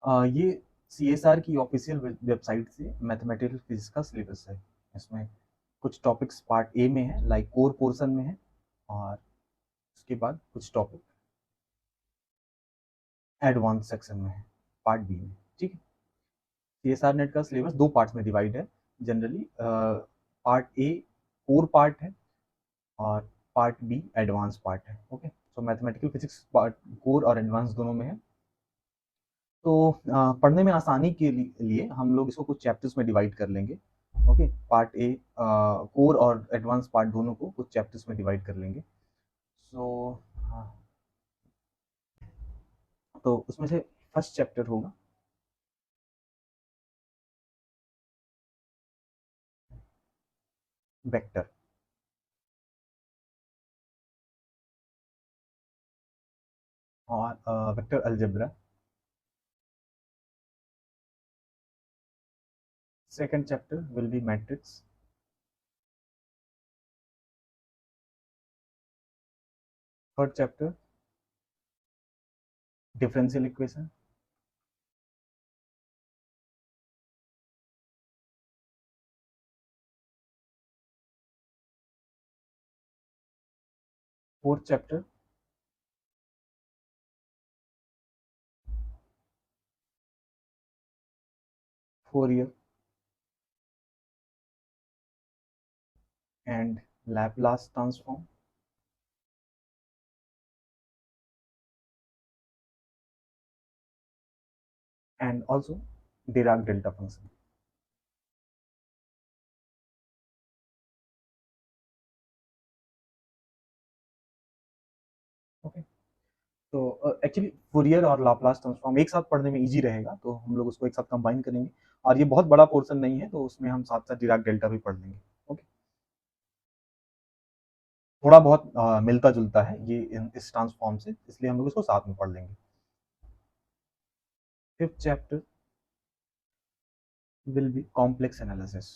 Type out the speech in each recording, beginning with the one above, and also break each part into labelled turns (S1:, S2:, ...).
S1: ये CSR की official website से मैथमेटिकल फिजिक्स का सिलेबस है। इसमें कुछ टॉपिक्स पार्ट ए में है, लाइक कोर पोर्शन में है, और उसके बाद कुछ टॉपिक एडवांस सेक्शन में है, पार्ट बी में। ठीक है। CSR नेट का सिलेबस 2 पार्ट्स में डिवाइड है generally. Part A core part है और पार्ट बी एडवांस पार्ट है। ओके, तो मैथमेटिकल फिजिक्स पार्ट कोर और एडवांस दोनों में है। तो पढ़ने में आसानी के लिए हम लोग इसको कुछ चैप्टर्स में डिवाइड कर लेंगे। ओके, पार्ट ए कोर और एडवांस पार्ट दोनों को कुछ चैप्टर्स में डिवाइड कर लेंगे। सो तो उसमें से फर्स्ट चैप्टर होगा वेक्टर और vector algebra. Second chapter will B matrix. Third chapter differential equation. Fourth chapter Fourier and Laplace transform. And also Dirac delta function. Okay, तो एक्चुअली फूरियर और लाप्लास ट्रांसफॉर्म एक साथ पढ़ने में इजी रहेगा, तो हम लोग उसको एक साथ कंबाइन करेंगे। और ये बहुत बड़ा पोर्शन नहीं है, तो उसमें हम साथ साथ डिराक डेल्टा भी पढ़ लेंगे। ओके, थोड़ा बहुत मिलता जुलता है ये इस ट्रांसफॉर्म से, इसलिए हम लोग इसको साथ में पढ़ लेंगे। Fifth chapter will B complex analysis.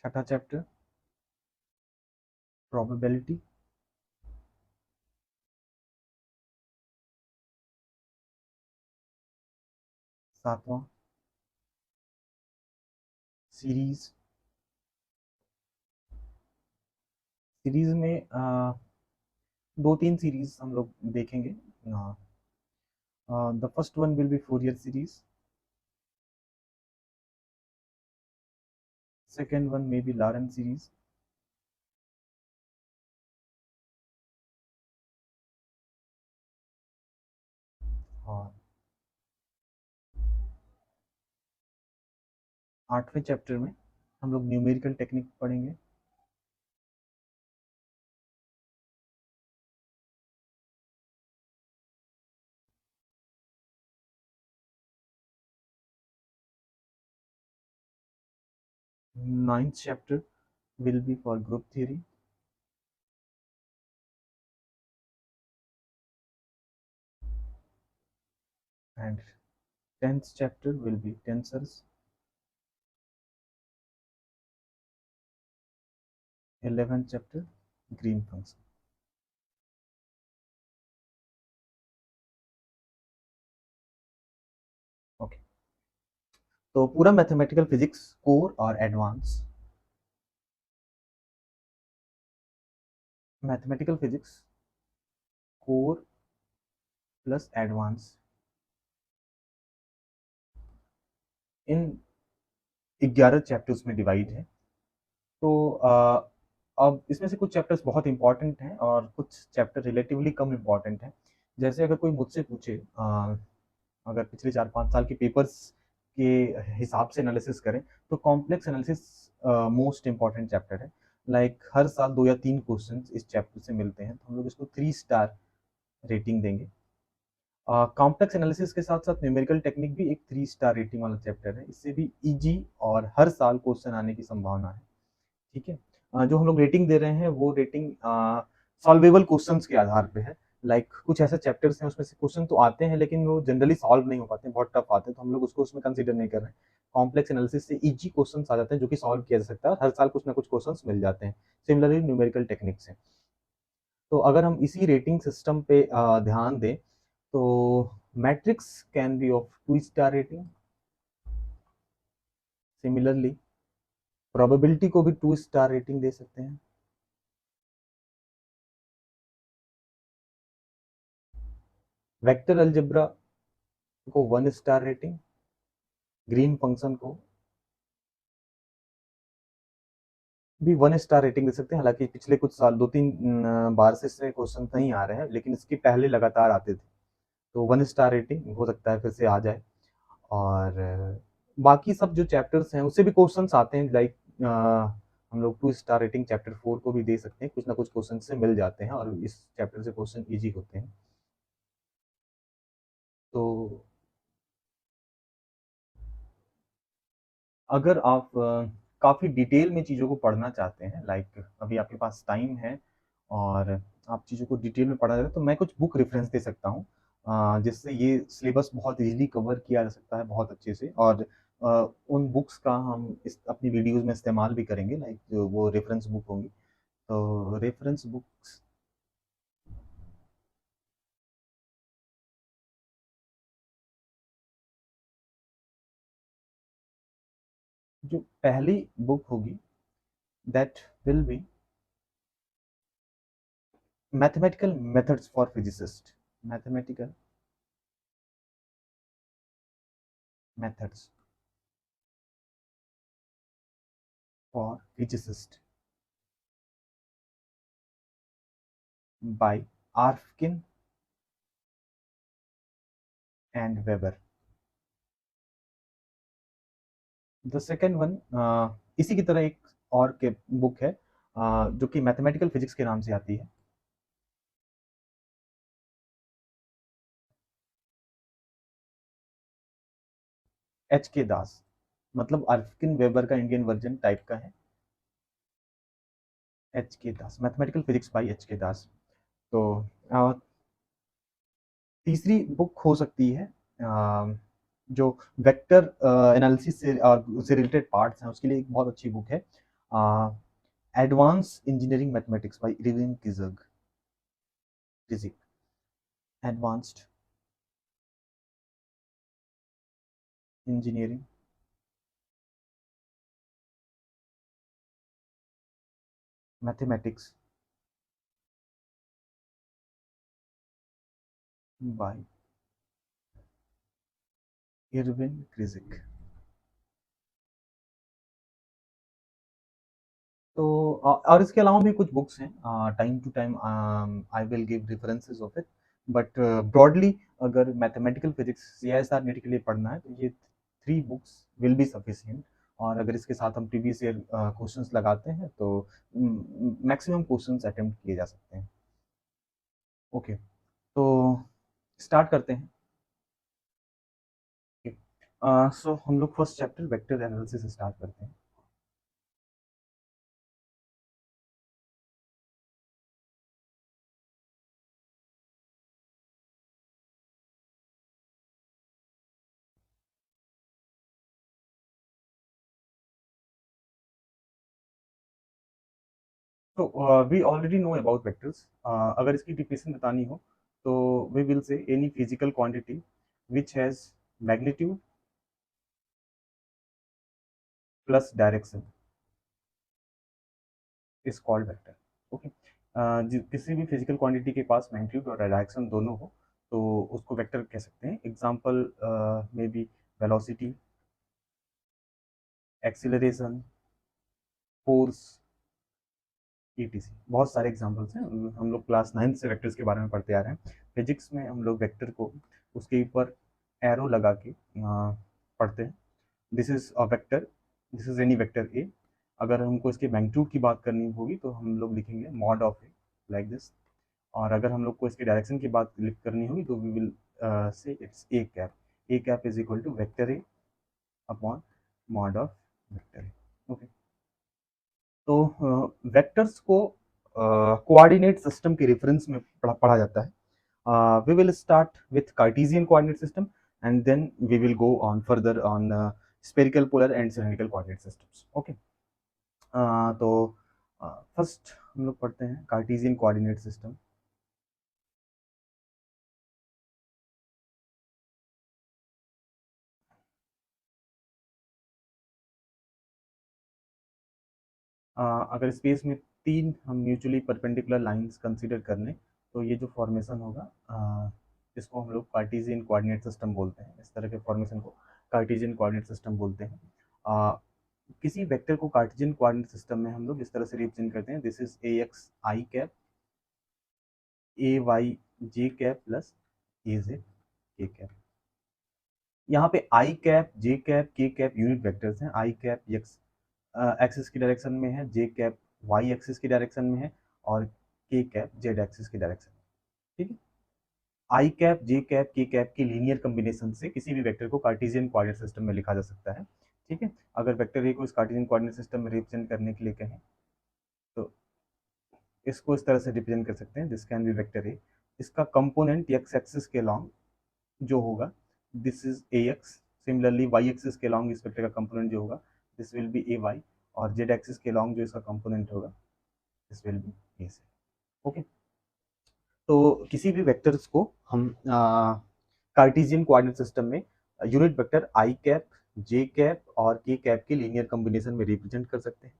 S1: छठा चैप्टर प्रोबेबिलिटी। सातवां सीरीज। सीरीज में दो तीन सीरीज हम लोग देखेंगे। The first one will be Fourier series, second one may be Lorentz series, और आठवें चैप्टर में हम लोग न्यूमेरिकल टेक्निक पढ़ेंगे। Ninth chapter will be for group theory. And tenth chapter will be tensors. 11th chapter green function. Okay, तो पूरा mathematical physics core और advance, mathematical physics core plus advance, इन 11 चैप्टर्स में divide है। तो अब इसमें से कुछ चैप्टर्स बहुत इंपॉर्टेंट हैं और कुछ चैप्टर रिलेटिवली कम इंपॉर्टेंट हैं। जैसे अगर कोई मुझसे पूछे, अगर पिछले 4-5 साल के पेपर्स के हिसाब से एनालिसिस करें, तो complex analysis most important chapter है। लाइक हर साल 2 या 3 क्वेश्चन इस चैप्टर से मिलते हैं, तो हम लोग इसको 3 स्टार रेटिंग देंगे। कॉम्प्लेक्स एनालिसिस के साथ साथ न्यूमेरिकल टेक्निक भी एक 3 स्टार रेटिंग वाला चैप्टर है। इससे भी इजी और हर साल क्वेश्चन आने की संभावना है। ठीक है, जो हम लोग रेटिंग दे रहे हैं वो रेटिंग सॉल्वेबल क्वेश्चंस के आधार पे है। लाइक कुछ ऐसे चैप्टर्स हैं उसमें से क्वेश्चन तो आते हैं लेकिन वो जनरली सॉल्व नहीं हो पाते हैं, बहुत टफ आते हैं, तो हम लोग उसको उसमें कंसीडर नहीं कर रहे हैं। कॉम्प्लेक्स एनालिसिस से इजी क्वेश्चंस आ जाते हैं जो कि सॉल्व किया जा सकता है, और हर साल कुछ ना कुछ क्वेश्चंस मिल जाते हैं। सिमिलरली न्यूमेरिकल टेक्निक्स हैं। तो अगर हम इसी रेटिंग सिस्टम पे ध्यान दें तो matrix can be of 2 star rating. Similarly probability को भी 2 स्टार रेटिंग दे सकते हैं। वेक्टर अलजेब्रा को 1 स्टार रेटिंग, ग्रीन फंक्शन को भी 1 स्टार रेटिंग दे सकते हैं। हालांकि पिछले कुछ साल 2-3 बार से इसमें क्वेश्चन नहीं आ रहे हैं, लेकिन इसके पहले लगातार आते थे, तो 1 स्टार रेटिंग हो सकता है फिर से आ जाए। और बाकी सब जो चैप्टर्स हैं उससे भी क्वेश्चंस आते हैं, लाइक हम लोग 2 स्टार रेटिंग चैप्टर 4 को भी दे सकते हैं, कुछ ना कुछ क्वेश्चन से मिल जाते हैं और इस चैप्टर से क्वेश्चन इजी होते हैं। तो अगर आप काफ़ी डिटेल में चीज़ों को पढ़ना चाहते हैं, लाइक अभी आपके पास टाइम है और आप चीज़ों को डिटेल में पढ़ना चाहते हैं, तो मैं कुछ बुक रेफरेंस दे सकता हूँ जिससे ये सिलेबस बहुत इजीली कवर किया जा सकता है बहुत अच्छे से। और उन बुक्स का हम इस अपनी वीडियोस में इस्तेमाल भी करेंगे, लाइक जो वो रेफरेंस बुक होंगी। तो रेफरेंस बुक्स जो पहली बुक होगी that will be mathematical methods for physicist. Mathematical methods for physicist by Arfkin and Weber। The second one इसी की तरह एक और के बुक है जो कि मैथमेटिकल फिजिक्स के नाम से आती है। एच के दास, मतलब आर्फकिन वेबर का इंडियन वर्जन टाइप का है। एच के दास, मैथमेटिकल फिजिक्स बाय एच के दास। तो uh, तीसरी बुक हो सकती है जो वेक्टर एनालिसिस से रिलेटेड पार्ट्स हैं उसके लिए एक बहुत अच्छी बुक है, advance engineering mathematics by Erwin Kreyszig. Advanced engineering mathematics by Erwin Kreyszig. तो और इसके अलावा भी कुछ बुक्स हैं, time to time I will give references of it, but broadly अगर मैथमेटिकल फिजिक्स सीआईएसआर नीट के लिए पढ़ना है तो ये 3 बुक्स विल बी सफिशिएंट। और अगर इसके साथ हम प्रीवियस ईयर क्वेश्चंस लगाते हैं तो मैक्सिमम क्वेश्चंस अटेम्प्ट किए जा सकते हैं। ओके, तो स्टार्ट करते हैं। सो हम लोग first chapter vector analysis start करते हैं। तो we already know about vectors. अगर इसकी डिफिनेशन बतानी हो तो we will say any physical quantity which has magnitude plus direction is called vector. Okay, किसी भी फिजिकल क्वांटिटी के पास मैग्नीट्यूड और डायरेक्शन दोनों हो तो उसको वेक्टर कह सकते हैं। Example may be velocity, acceleration, force, etc. बहुत सारे एग्जांपल्स हैं, हम लोग क्लास 9 से वेक्टर्स के बारे में पढ़ते आ रहे हैं। फिजिक्स में हम लोग वेक्टर को उसके ऊपर एरो लगा के पढ़ते हैं। This is a vector, this is any vector A. अगर हमको इसके मैग्नीट्यूड की बात करनी होगी तो हम लोग लिखेंगे mod of A, like this. और अगर हम लोग को इसके डायरेक्शन की बात करनी होगी तो we will say it's A cap. A cap is equal to vector A upon mod of vector A. Okay, तो वेक्टर्स को कोऑर्डिनेट सिस्टम के रेफरेंस में पढ़ा जाता है। we will start with Cartesian coordinate system and then we will go on further on spherical, polar and cylindrical coordinate systems. Okay. तो first हम लोग पढ़ते हैं कार्टेशियन कोऑर्डिनेट सिस्टम. अगर स्पेस में तीन हम म्यूचुअली परपेंडिकुलर लाइंस कंसीडर कर लें तो ये जो फॉर्मेशन होगा इसको हम लोग कार्टेशियन कोऑर्डिनेट सिस्टम बोलते हैं. इस तरह के फॉर्मेशन को कार्टेशियन कोऑर्डिनेट सिस्टम बोलते हैं. किसी वेक्टर को कार्टेशियन कोऑर्डिनेट सिस्टम में हम लोग इस तरह से रिप्रेजेंट करते हैं. This is A X I cap, A Y J cap plus A Z के कैप. यहाँ पे I cap, J cap, K cap unit vectors हैं. आई कैप एक्स एक्सिस की डायरेक्शन में है, जे कैप वाई एक्सिस की direction में है और के कैप जेड एक्सिस की डायरेक्शन में. ठीक है. I cap, J cap, K cap की लीनियर कॉम्बिनेशन से किसी भी वेक्टर को कार्टेशियन कोऑर्डिनेट सिस्टम में लिखा जा सकता है. ठीक है. अगर वेक्टर ए को इस कार्टेशियन कोऑर्डिनेट सिस्टम में रिप्रेजेंट करने के लिए कहें तो इसको इस तरह से रिप्रेजेंट कर सकते हैं. This can be vector A. इसका कंपोनेंट एक्स एक्सिस के अलॉन्ग जो होगा this is A X. Similarly Y axis के अलॉन्ग इस वेक्टर का कंपोनेंट जो होगा this will be A Y और जेड एक्सिस के अलॉन्ग जो इसका कंपोनेंट होगा this will be A Z. Okay. तो किसी भी वेक्टर्स को हम कार्टेशियन कोऑर्डिनेट सिस्टम में unit vector I cap, J cap और के कैप के लीनियर कॉम्बिनेशन में रिप्रेजेंट कर सकते हैं.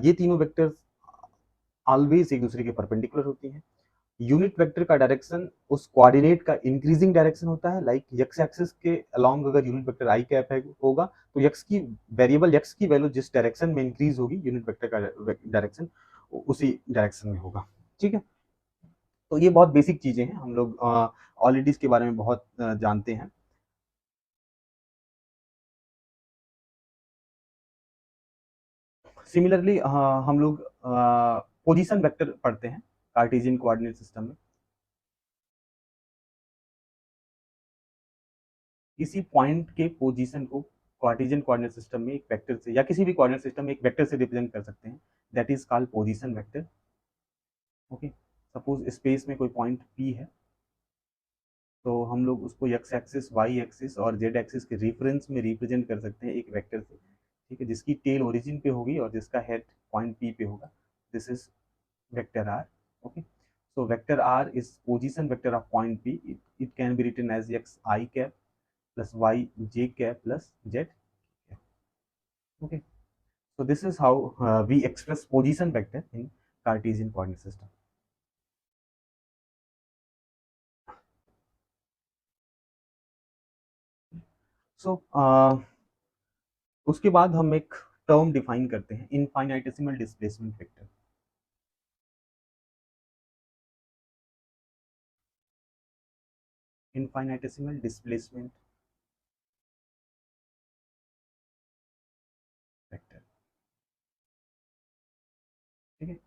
S1: ये तीनों वेक्टर्स ऑलवेज एक दूसरे के परपेंडिकुलर होती हैं. यूनिट वेक्टर का डायरेक्शन उस कोऑर्डिनेट का इंक्रीजिंग डायरेक्शन होता है. लाइक एक्स एक्सिस के अलोंग अगर यूनिट वेक्टर आई कैप है होगा तो एक्स की वेरिएबल एक्स की वैल्यू जिस डायरेक्शन में इंक्रीज होगी यूनिट वेक्टर का डायरेक्शन उसी डायरेक्शन में होगा. ठीक है. तो ये बहुत बेसिक चीजें हैं. हम लोग ऑलरेडी इसके बारे में बहुत जानते हैं. सिमिलरली हम लोग पोजीशन वेक्टर पढ़ते हैं कार्टेशियन कोऑर्डिनेट सिस्टम में. किसी पॉइंट के पोजीशन को कार्टेशियन कोऑर्डिनेट सिस्टम में एक वेक्टर से या किसी भी कोऑर्डिनेट सिस्टम में एक वेक्टर से रिप्रेजेंट कर सकते हैं. That is called position vector. Okay. Suppose space में कोई पॉइंट पी है तो हम लोग उसको एक्स एक्सिस, वाई एक्सिस और जेड एक्सिस के रेफरेंस में रिप्रेजेंट कर सकते हैं एक वेक्टर से. ठीक है. जिसकी टेल ओरिजिन पे होगी और जिसका हेड पॉइंट पी पे होगा. This is vector R. Okay. so vector r is position vector of point p. It can be written as x I cap plus y j cap plus z cap. Okay. So this is how we express position vector in Cartesian coordinate system. So उसके बाद हम एक term define करते हैं infinitesimal displacement vector. Infinitesimal displacement vector. ठीक है.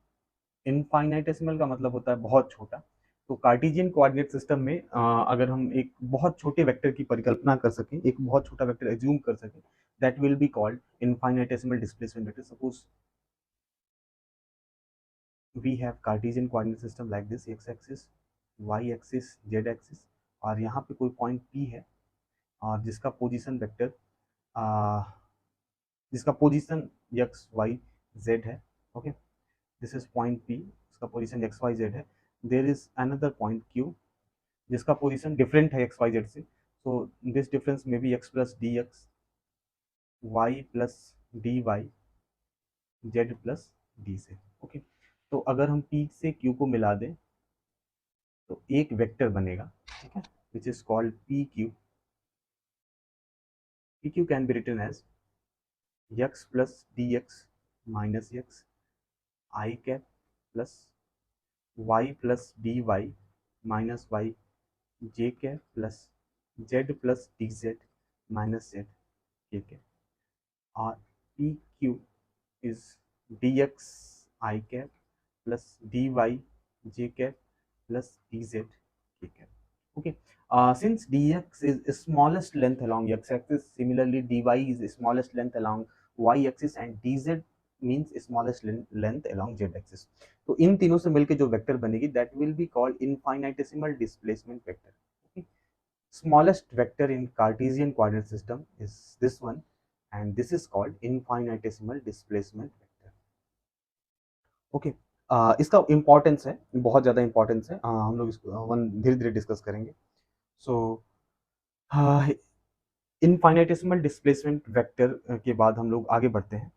S1: Infinitesimal का मतलब होता है बहुत छोटा. तो कार्टेशियन कोऑर्डिनेट सिस्टम में अगर हम एक बहुत छोटे वेक्टर की परिकल्पना कर सकें, एक बहुत छोटा वेक्टर एज्यूम कर सकें, that will be called infinitesimal displacement vector. Suppose we have Cartesian coordinate system like this, x axis, y axis, z axis और यहाँ पे कोई पॉइंट P है और जिसका पोजीशन वेक्टर जिसका पोजीशन x y z है. Okay. This is point P. इसका पोजीशन x y z है. There is another point Q जिसका पोजीशन डिफरेंट है x y z से. सो दिस डिफरेंस में be x plus D X, Y plus D Y, Z plus D से. Okay. तो अगर हम P से Q को मिला दें तो एक वेक्टर बनेगा. ठीक है. Which is called P Q. P Q can be written as X plus D X minus X I cap plus Y plus D Y minus Y J cap plus Z plus D Z minus Z के cap. और P Q is D X I cap plus dy j cap plus dz k cap. Okay. Since dx is smallest length along x axis, similarly dy is smallest length along y axis and dz means smallest length along Z axis. तो इन तीनों से मिलकर जो vector बनेगी that will be called infinitesimal displacement vector. Smallest vector in Cartesian coordinate system is this one, and this is called infinitesimal displacement vector. Okay, इसका importance है, बहुत ज़्यादा इम्पोर्टेंस है, हम लोग इसको धीरे धीरे डिस्कस करेंगे। सो इनफाइनाइटेसिमल डिस्प्लेसमेंट वेक्टर के बाद हम लोग आगे बढ़ते हैं।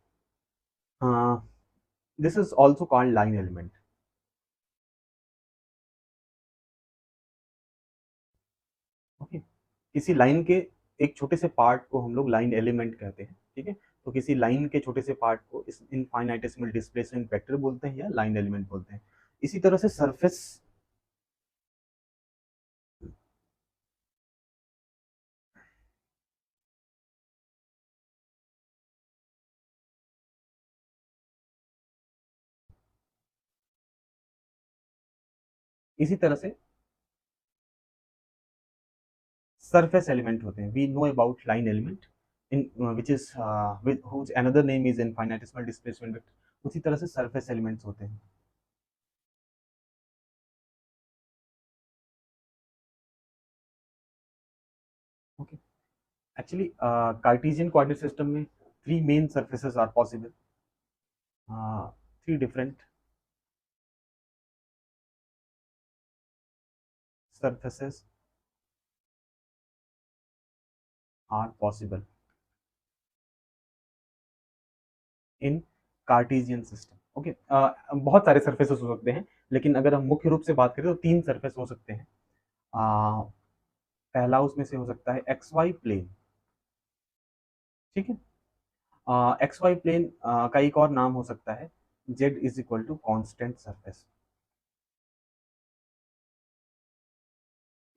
S1: This is also called line element. Okay, किसी लाइन के एक छोटे से पार्ट को हम लोग लाइन एलिमेंट कहते हैं, ठीक है। तो किसी लाइन के छोटे से पार्ट को इस इनफाइनाइटेसिमल डिस्प्लेसमेंट वेक्टर बोलते हैं या लाइन एलिमेंट बोलते हैं। इसी तरह से सरफेस, इसी तरह से सरफेस एलिमेंट होते हैं। We know about line element in which is which another name is infinitesimal displacement vector. उसी तरह से सरफेस एलिमेंट्स होते हैं। Okay, actually Cartesian coordinate system में three main surfaces are possible, three different surfaces are possible in Cartesian system. Okay, बहुत सारे surfaces हो सकते हैं, लेकिन अगर हम मुख्य रूप से बात करें तो तीन सरफेस हो सकते हैं। पहला उसमें से हो सकता है एक्स वाई प्लेन, ठीक है। एक्स वाई प्लेन का एक और नाम हो सकता है Z is equal to constant surface.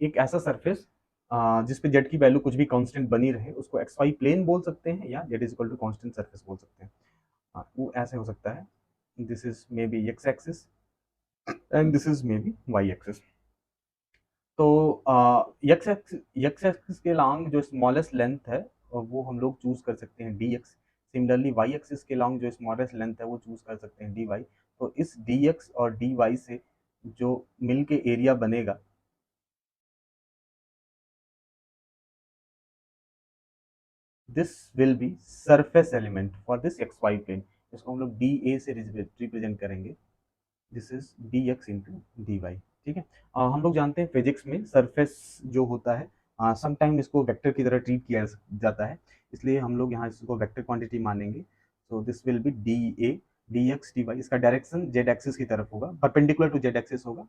S1: एक ऐसा सरफेस जिसपे जेड की वैल्यू कुछ भी कांस्टेंट बनी रहे उसको एक्स वाई प्लेन बोल सकते हैं या Z is equal to constant surface बोल सकते हैं। वो ऐसे हो सकता है, this is maybe X axis and this is maybe Y axis. तो एक्स एक्सिस के लॉन्ग जो स्मॉलेस्ट लेंथ है वो हम लोग चूज कर सकते हैं D X. Similarly Y axis के लॉन्ग जो स्मॉलेस्ट लेंथ है वो चूज कर सकते हैं डी वाई। तो इस डी एक्स और डी वाई से जो मिल के एरिया बनेगा, this will be surface element for this X Y plane. इसको हम लोग डी ए से रिप्रेजेंट करेंगे, this is D X into D Y, ठीक है। हम लोग जानते हैं फिजिक्स में सरफेस जो होता है समटाइम इसको वेक्टर की तरह ट्रीट किया जाता है, इसलिए हम लोग यहाँ इसको वेक्टर क्वांटिटी मानेंगे। So this will be D A D x D Y. इसका डायरेक्शन जेड एक्सिस की तरफ होगा, परपेंडिकुलर टू जेड एक्सिस होगा,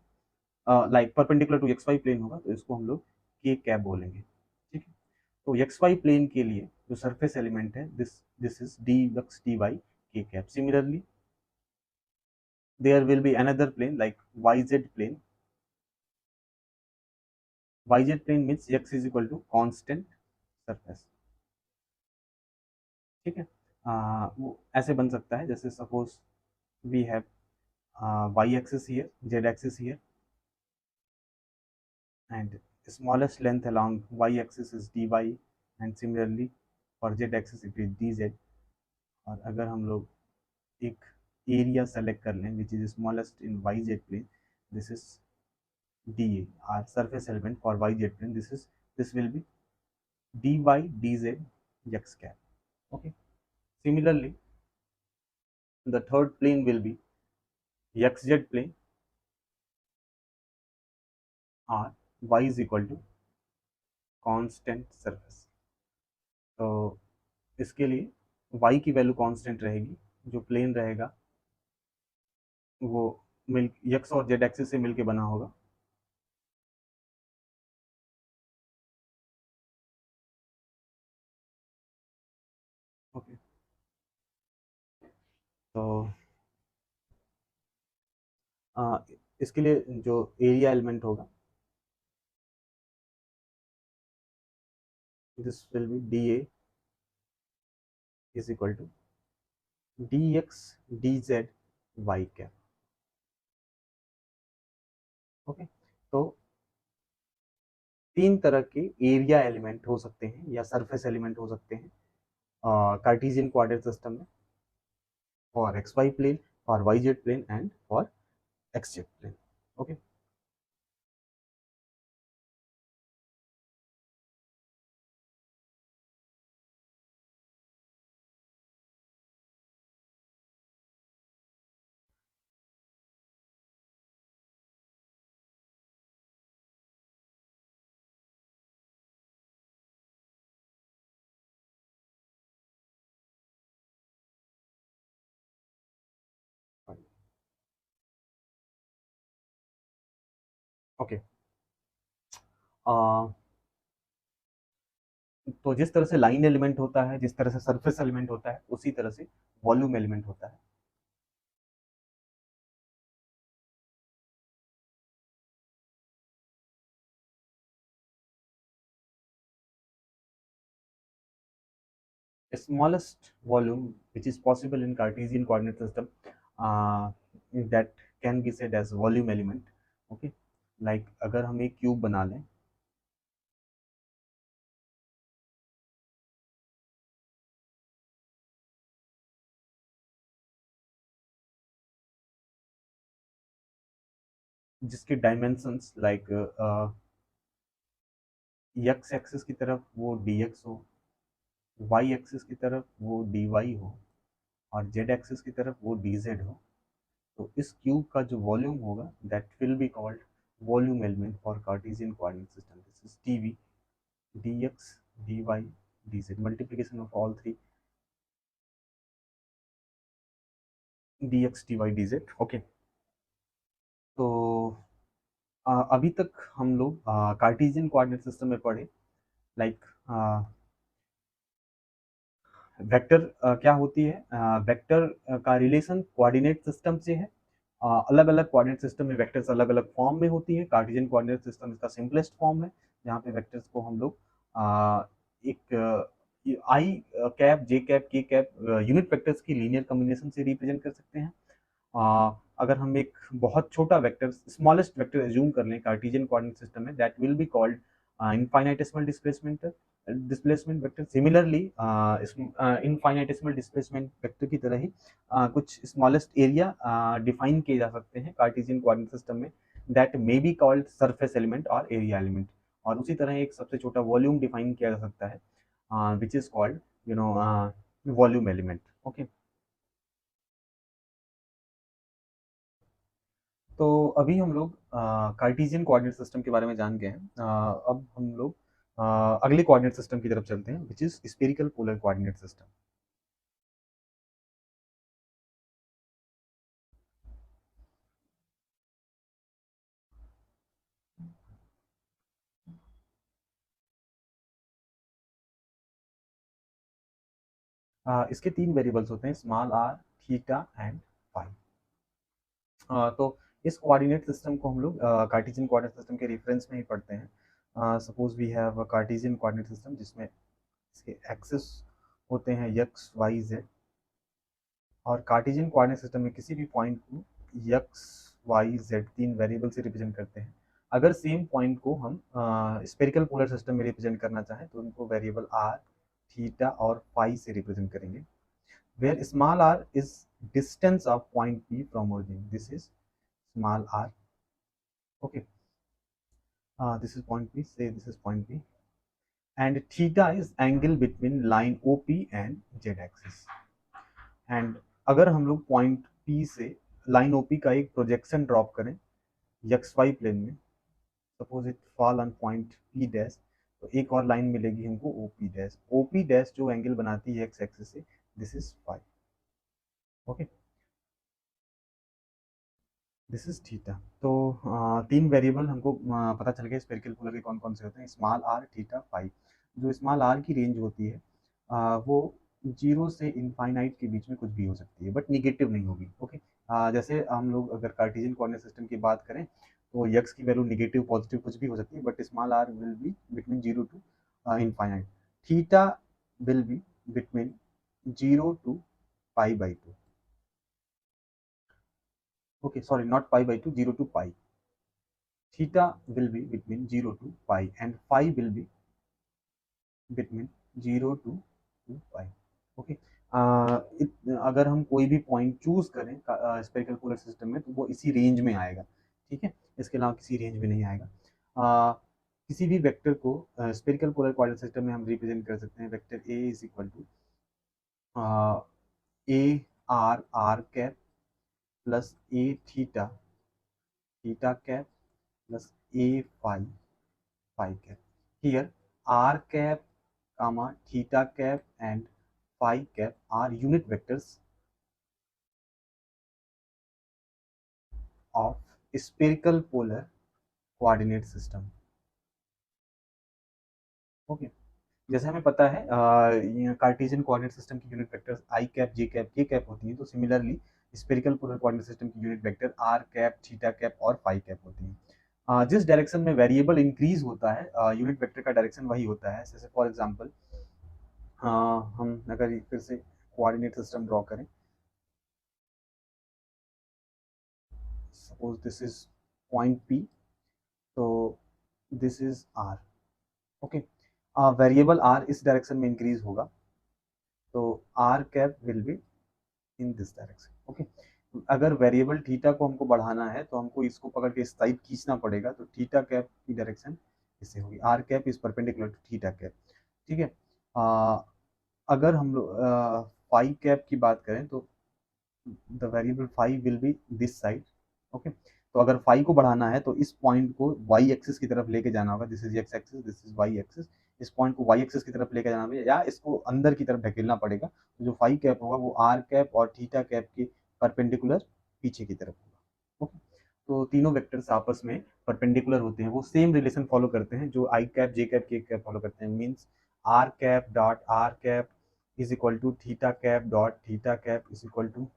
S1: like perpendicular to X Y plane होगा, तो इसको हम लोग के कैप बोलेंगे, ठीक है। तो एक्स वाई प्लेन के लिए जो सरफेस एलिमेंट है this this is D x D Y के cap. Similarly there will be another plane like yz plane. yz plane means x is equal to constant surface, ठीक है। वो ऐसे बन सकता है जैसे suppose we have y axis here, z axis here, and smallest length along y axis is dy, and similarly for z axis it is dz। और अगर हम लोग एक एरिया सेलेक्ट कर लें which is smallest in yz plane, this is dA, our surface element for yz plane, this will be dy dz x cap, okay. Similarly the third plane will be xz plane, or y is equal to constant surface। तो इसके लिए y की value constant रहेगी, जो plane रहेगा वो मिल x और z एक्सिस से मिलके बना होगा। ओके, तो इसके लिए जो एरिया एलिमेंट होगा this will be D A is equal to D x D Z Y cap, okay. तो तीन तरह के एरिया एलिमेंट हो सकते हैं या सरफेस एलिमेंट हो सकते हैं कार्टेशियन कोऑर्डिनेट सिस्टम में। for xy plane, for yz plane, and for xz plane. Okay. Okay, तो जिस तरह से लाइन एलिमेंट होता है, जिस तरह से सरफेस एलिमेंट होता है, उसी तरह से वॉल्यूम एलिमेंट होता है। Smallest volume which is possible in Cartesian coordinate system, uh, that can be said as volume element. Okay, like अगर हम एक क्यूब बना लें, जिसके डायमेंशंस लाइक एक्स एक्सिस की तरफ वो dx हो, वाई एक्सिस की तरफ वो dy हो, और जेड एक्सिस की तरफ वो dz हो, तो इस क्यूब का जो वॉल्यूम होगा that will be called volume element for Cartesian coordinate system. This is dv, dx, dy, dz, multiplication of all three, dx, dy, dz. Okay, तो अभी तक हम लोग कार्टेशियन कोऑर्डिनेट सिस्टम में पढ़े, लाइक वेक्टर क्या होती है, वेक्टर का रिलेशन कोऑर्डिनेट सिस्टम से है. अलग अलग कोऑर्डिनेट सिस्टम में वेक्टर्स अलग अलग फॉर्म में होती है. कार्टेशियन कोऑर्डिनेट सिस्टम इसका सिंपलेस्ट फॉर्म है, जहाँ पे वेक्टर्स को हम लोग एक आई कैप, जे cap, K cap unit vectors की लीनियर कॉम्बिनेशन से रिप्रेजेंट कर सकते हैं. अगर हम एक बहुत छोटा वेक्टर, स्मॉलेस्ट वेक्टर एज्यूम कर लें कार्टेशियन कोऑर्डिनेट सिस्टम में, that will be called infinitesimal displacement vector. Similarly infinitesimal displacement vector की तरह ही कुछ स्मॉलेस्ट एरिया डिफाइन किए जा सकते हैं कार्टेशियन कोऑर्डिनेट सिस्टम में, that may be called surface element और एरिया एलिमेंट. और उसी तरह एक सबसे छोटा वॉल्यूम डिफाइन किया जा सकता है, which is called volume element. Okay, तो अभी हम लोग कार्टेशियन कोऑर्डिनेट सिस्टम के बारे में जान गए हैं. अब हम लोग अगले कोऑर्डिनेट सिस्टम की तरफ चलते हैं, which is spherical polar coordinate system. इसके तीन वेरिएबल्स होते हैं, small R, theta and phi. तो इस कोऑर्डिनेट सिस्टम को हम लोग कार्टेशियन कोऑर्डिनेट सिस्टम के रेफरेंस में ही पढ़ते हैं. Suppose we have a Cartesian coordinate system जिसमें इसके एक्सिस होते हैं एक्स, वाई, जेड. और कार्टेशियन कोऑर्डिनेट सिस्टम में किसी भी पॉइंट को एक्स, वाई, जेड तीन वेरिएबल से रिप्रेजेंट करते हैं. अगर सेम पॉइंट को हम स्फेरिकल पोलर सिस्टम में रिप्रेजेंट करना चाहें तो उनको वेरिएबल आर, थीटा और फाई से रिप्रेजेंट करेंगे. Where small R is distance of point P from origin, this is small R. Okay, this is point P, say this is point P, and theta is angle between line OP and Z axis. And अगर हम लोग point P से line OP का एक projection drop करें XY plane में, suppose it fall on point P dash, तो एक और लाइन मिलेगी हमको OP डैश. OP डैश जो एंगल बनाती है एक्स एक्सिस से, this is phi. Okay, this is theta. तो तीन वेरिएबल हमको पता चल गया स्फेरिकल पोलर के कौन कौन से होते हैं, स्मॉल आर, थीटा, फाई. जो स्मॉल आर की रेंज होती है वो जीरो से इनफाइनाइट के बीच में कुछ भी हो सकती है, बट निगेटिव नहीं होगी. ओके, जैसे हम लोग अगर कार्टेशियन कोऑर्डिनेट सिस्टम की बात करें तो यक्स की वैल्यू निगेटिव, पॉजिटिव कुछ भी हो सकती है, but small R will be between zero to infinite. Theta will be between zero to pi by two. Okay, sorry, not pi by 2, 0 to pi. Theta will be between 0 to pi, and phi will be between 0 to pi. Okay. अगर हम कोई भी point choose करें spherical polar system में तो वो इसी range में आएगा, ठीक है, इसके अलावा किसी रेंज में नहीं आएगा। किसी भी वेक्टर को स्पेरिकल पोलर कोऑर्डिनेट सिस्टम में हम रिप्रेजेंट कर सकते हैं। Vector A is equal to A R R cap plus A theta theta cap plus A phi phi cap. Here are cap comma theta cap and phi cap are unit vectors of spherical polar coordinate system। Okay, जैसे हमें पता है Cartesian coordinate system की unit vectors I cap J cap K cap होती हैं, तो similarly spherical polar coordinate system की unit vector R cap theta cap और फाई कैप होती हैं। जिस डायरेक्शन में वेरिएबल इंक्रीज होता है यूनिट वेक्टर का डायरेक्शन वही होता है। जैसे फॉर एग्जांपल हम अगर फिर से कोऑर्डिनेट सिस्टम ड्रॉ करें, suppose this is point P, so this is R, okay, variable R इस डायरेक्शन में इंक्रीज होगा, तो R cap will be in this direction, okay. अगर वेरिएबल थीटा को हमको बढ़ाना है तो हमको इसको पकड़ के इस साइड खींचना पड़ेगा, तो थीटा कैप की डायरेक्शन इससे होगी, R cap is perpendicular to theta cap, ठीक है। अगर हम लोग फाई कैप की बात करें तो the variable phi will be this side, okay. तो अगर फाई को बढ़ाना है तो इस पॉइंट को वाई एक्सिस की तरफ लेके जाना होगा, this is X axis, this is Y axis, इस पॉइंट को वाई एक्सिस की तरफ लेके जाना होगा या इसको अंदर की तरफ ढकेलना पड़ेगा। तो जो फाई कैप होगा वो आर कैप और थीटा कैप के परपेंडिकुलर पीछे की तरफ होगा, ओके। तो तीनों वेक्टर्स आपस में परपेंडिकुलर होते हैं, वो सेम रिलेशन फॉलो करते हैं जो I cap J cap K cap follow करते हैं। Means R cap dot R cap is equal to theta cap dot theta cap is equal to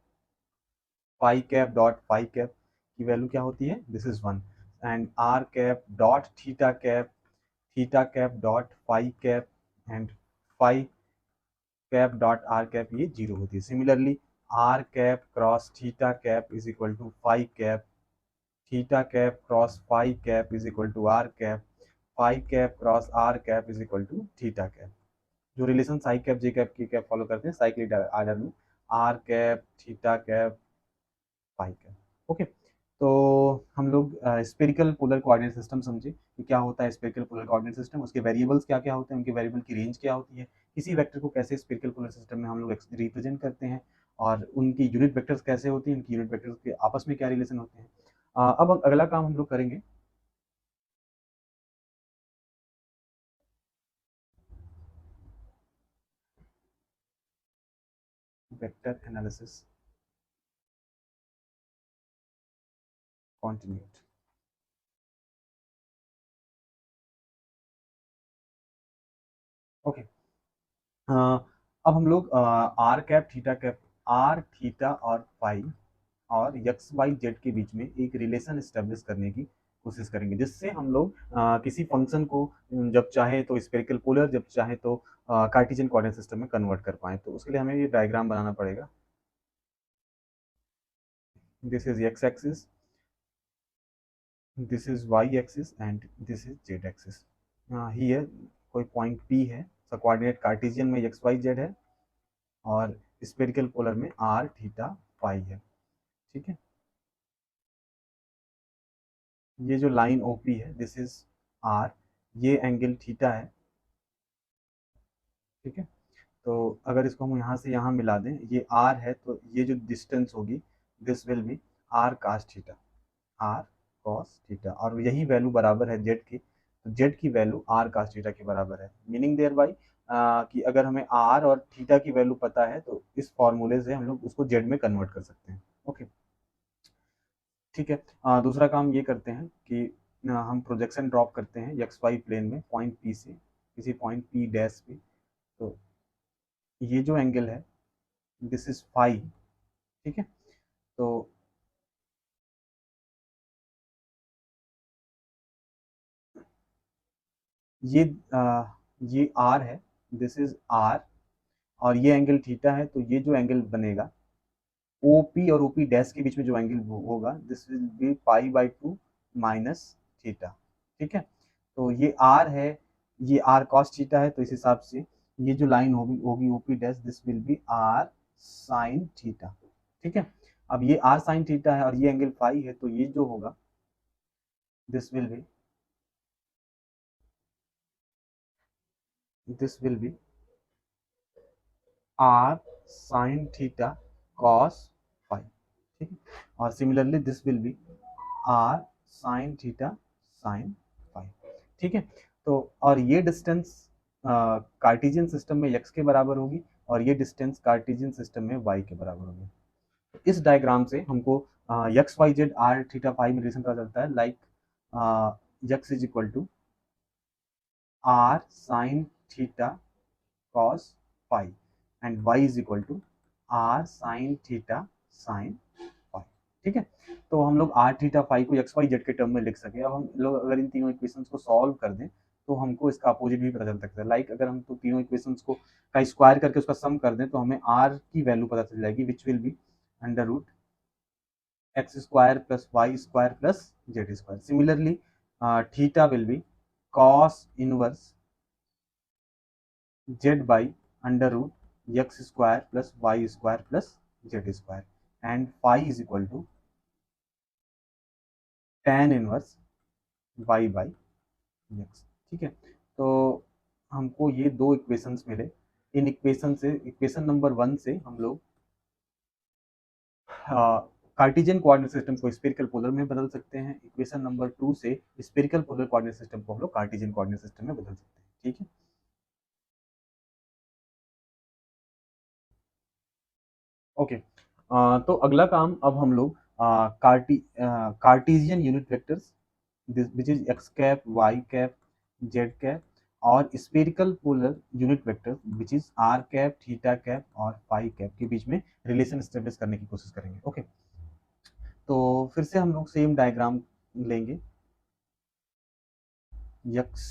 S1: phi cap dot phi cap की value क्या होती है, this is 1, and are cap dot theta cap dot phi cap and phi cap dot R cap ये 0 होती है। Similarly R cap cross theta cap is equal to phi cap, theta cap cross phi cap is equal to R cap, phi cap cross R cap is equal to theta cap. जो relation I cap J cap K cap follow करते हैं cyclic order में, R cap theta cap phi cap, okay. तो हम लोग spherical polar coordinate system समझे कि क्या होता है स्पेरिकल पोलर कोऑर्डिनेट सिस्टम, उसके वेरिएबल्स क्या क्या होते हैं, उनके वेरिएबल की रेंज क्या होती है, किसी वेक्टर को कैसे स्पेरिकल पोलर सिस्टम में हम लोग रिप्रेजेंट करते हैं, और उनकी यूनिट वेक्टर्स कैसे होती हैं, उनकी यूनिट वेक्टर्स के आपस में क्या रिलेशन होते हैं। अब अगला काम हम लोग करेंगे वेक्टर एनालिसिस कॉन्टिन्यूड। ओके, अब हम लोग R cap theta cap, R theta और फाई और एक्स वाई जेड के बीच में एक रिलेशन स्टेब्लिश करने की कोशिश करेंगे, जिससे हम लोग किसी फंक्शन को जब चाहे तो स्पेरिकल पोलर, जब चाहे तो कार्टेशियन कोऑर्डिनेट सिस्टम में कन्वर्ट कर पाए। तो उसके लिए हमें ये डायग्राम बनाना पड़ेगा। This is X axis, this is Y axis and this is Z axis. Here कोई पॉइंट पी है, कोऑर्डिनेट कार्टेशियन में एक्स वाई जेड है और स्पेरिकल पोलर में आर थीटा फाई है, ठीक है। ये जो लाइन ओपी है दिस इज आर, ये एंगल थीटा है, ठीक है। तो अगर इसको हम यहाँ से यहाँ मिला दें, ये आर है तो ये जो डिस्टेंस होगी this will be R cos theta, R cos theta, और यही वैल्यू बराबर है जेड की, तो जेड की वैल्यू आर कास थीटा के बराबर है। मीनिंग देयर बाई कि अगर हमें आर और थीटा की वैल्यू पता है तो इस फॉर्मूले से हम लोग उसको जेड में कन्वर्ट कर सकते हैं, ओके, ठीक है। दूसरा काम ये करते हैं कि हम प्रोजेक्शन ड्रॉप करते हैं एक्स वाई प्लेन में पॉइंट पी से किसी पॉइंट पी डैश पे। तो ये जो एंगल है दिस इज फाई, ठीक है। तो ये ये आर है, दिस इज आर, और ये एंगल थीटा है, तो ये जो एंगल बनेगा ओपी और ओपी डैश के बीच में जो एंगल होगा this will be pi by to minus theta, ठीक है। तो ये आर है, ये आर कॉस थीटा है, तो इस हिसाब से ये जो लाइन होगी होगी OP dash, this will be are sine theta. ठीक है, अब ये आर साइन थीटा है और ये एंगल फाई है, तो ये जो होगा this will be are sine theta cos phi. ठीक है, और similarly this will be are sine theta sine phi. ठीक है, तो और ये डिस्टेंस कार्टेशियन सिस्टम में x के बराबर होगी और ये डिस्टेंस कार्टेशियन सिस्टम में y के बराबर होगी। इस डायग्राम से हमको X Y Z R theta phi में रिलेशन पता चलता है, like x is equal to are sine theta cos phi and y is equal to are sine theta sine phi. ठीक है, तो हम लोग आर थीटा फाई को एक्स वाई जेड के टर्म में लिख सके। अब हम लोग अगर इन तीनों इक्वेशंस को सॉल्व कर दें तो हमको इसका अपोजिट भी पता चल सकता है। लाइक अगर हम तो तीनों इक्वेशंस को का स्क्वायर करके उसका सम कर दें तो हमें आर की वैल्यू पता चल जाएगी, which will be under root X square plus Y square plus Z square. Similarly theta will be cos inverse Z by under root X square plus Y square plus Z square and phi is equal to tan inverse Y by X. ठीक है, तो हमको ये दो equations मिले। इन equation से, equation number 1 से हम लोग कार्टेशियन कोऑर्डिनेट सिस्टम को स्फेरिकल पोलर में बदल सकते हैं। इक्वेशन नंबर 2 से स्फेरिकल पोलर कोऑर्डिनेट सिस्टम को हम लोग कार्टेशियन कोऑर्डिनेट सिस्टम में बदल सकते हैं। ठीक है, ओके। तो अगला काम अब हम लोग Cartesian unit vectors which is X cap Y cap Z cap और spherical polar unit vector which is are cap theta cap और फाई कैप के बीच में रिलेशन स्टेब्लिश करने की कोशिश करेंगे। ओके, तो फिर से हम लोग सेम डायग्राम लेंगे, X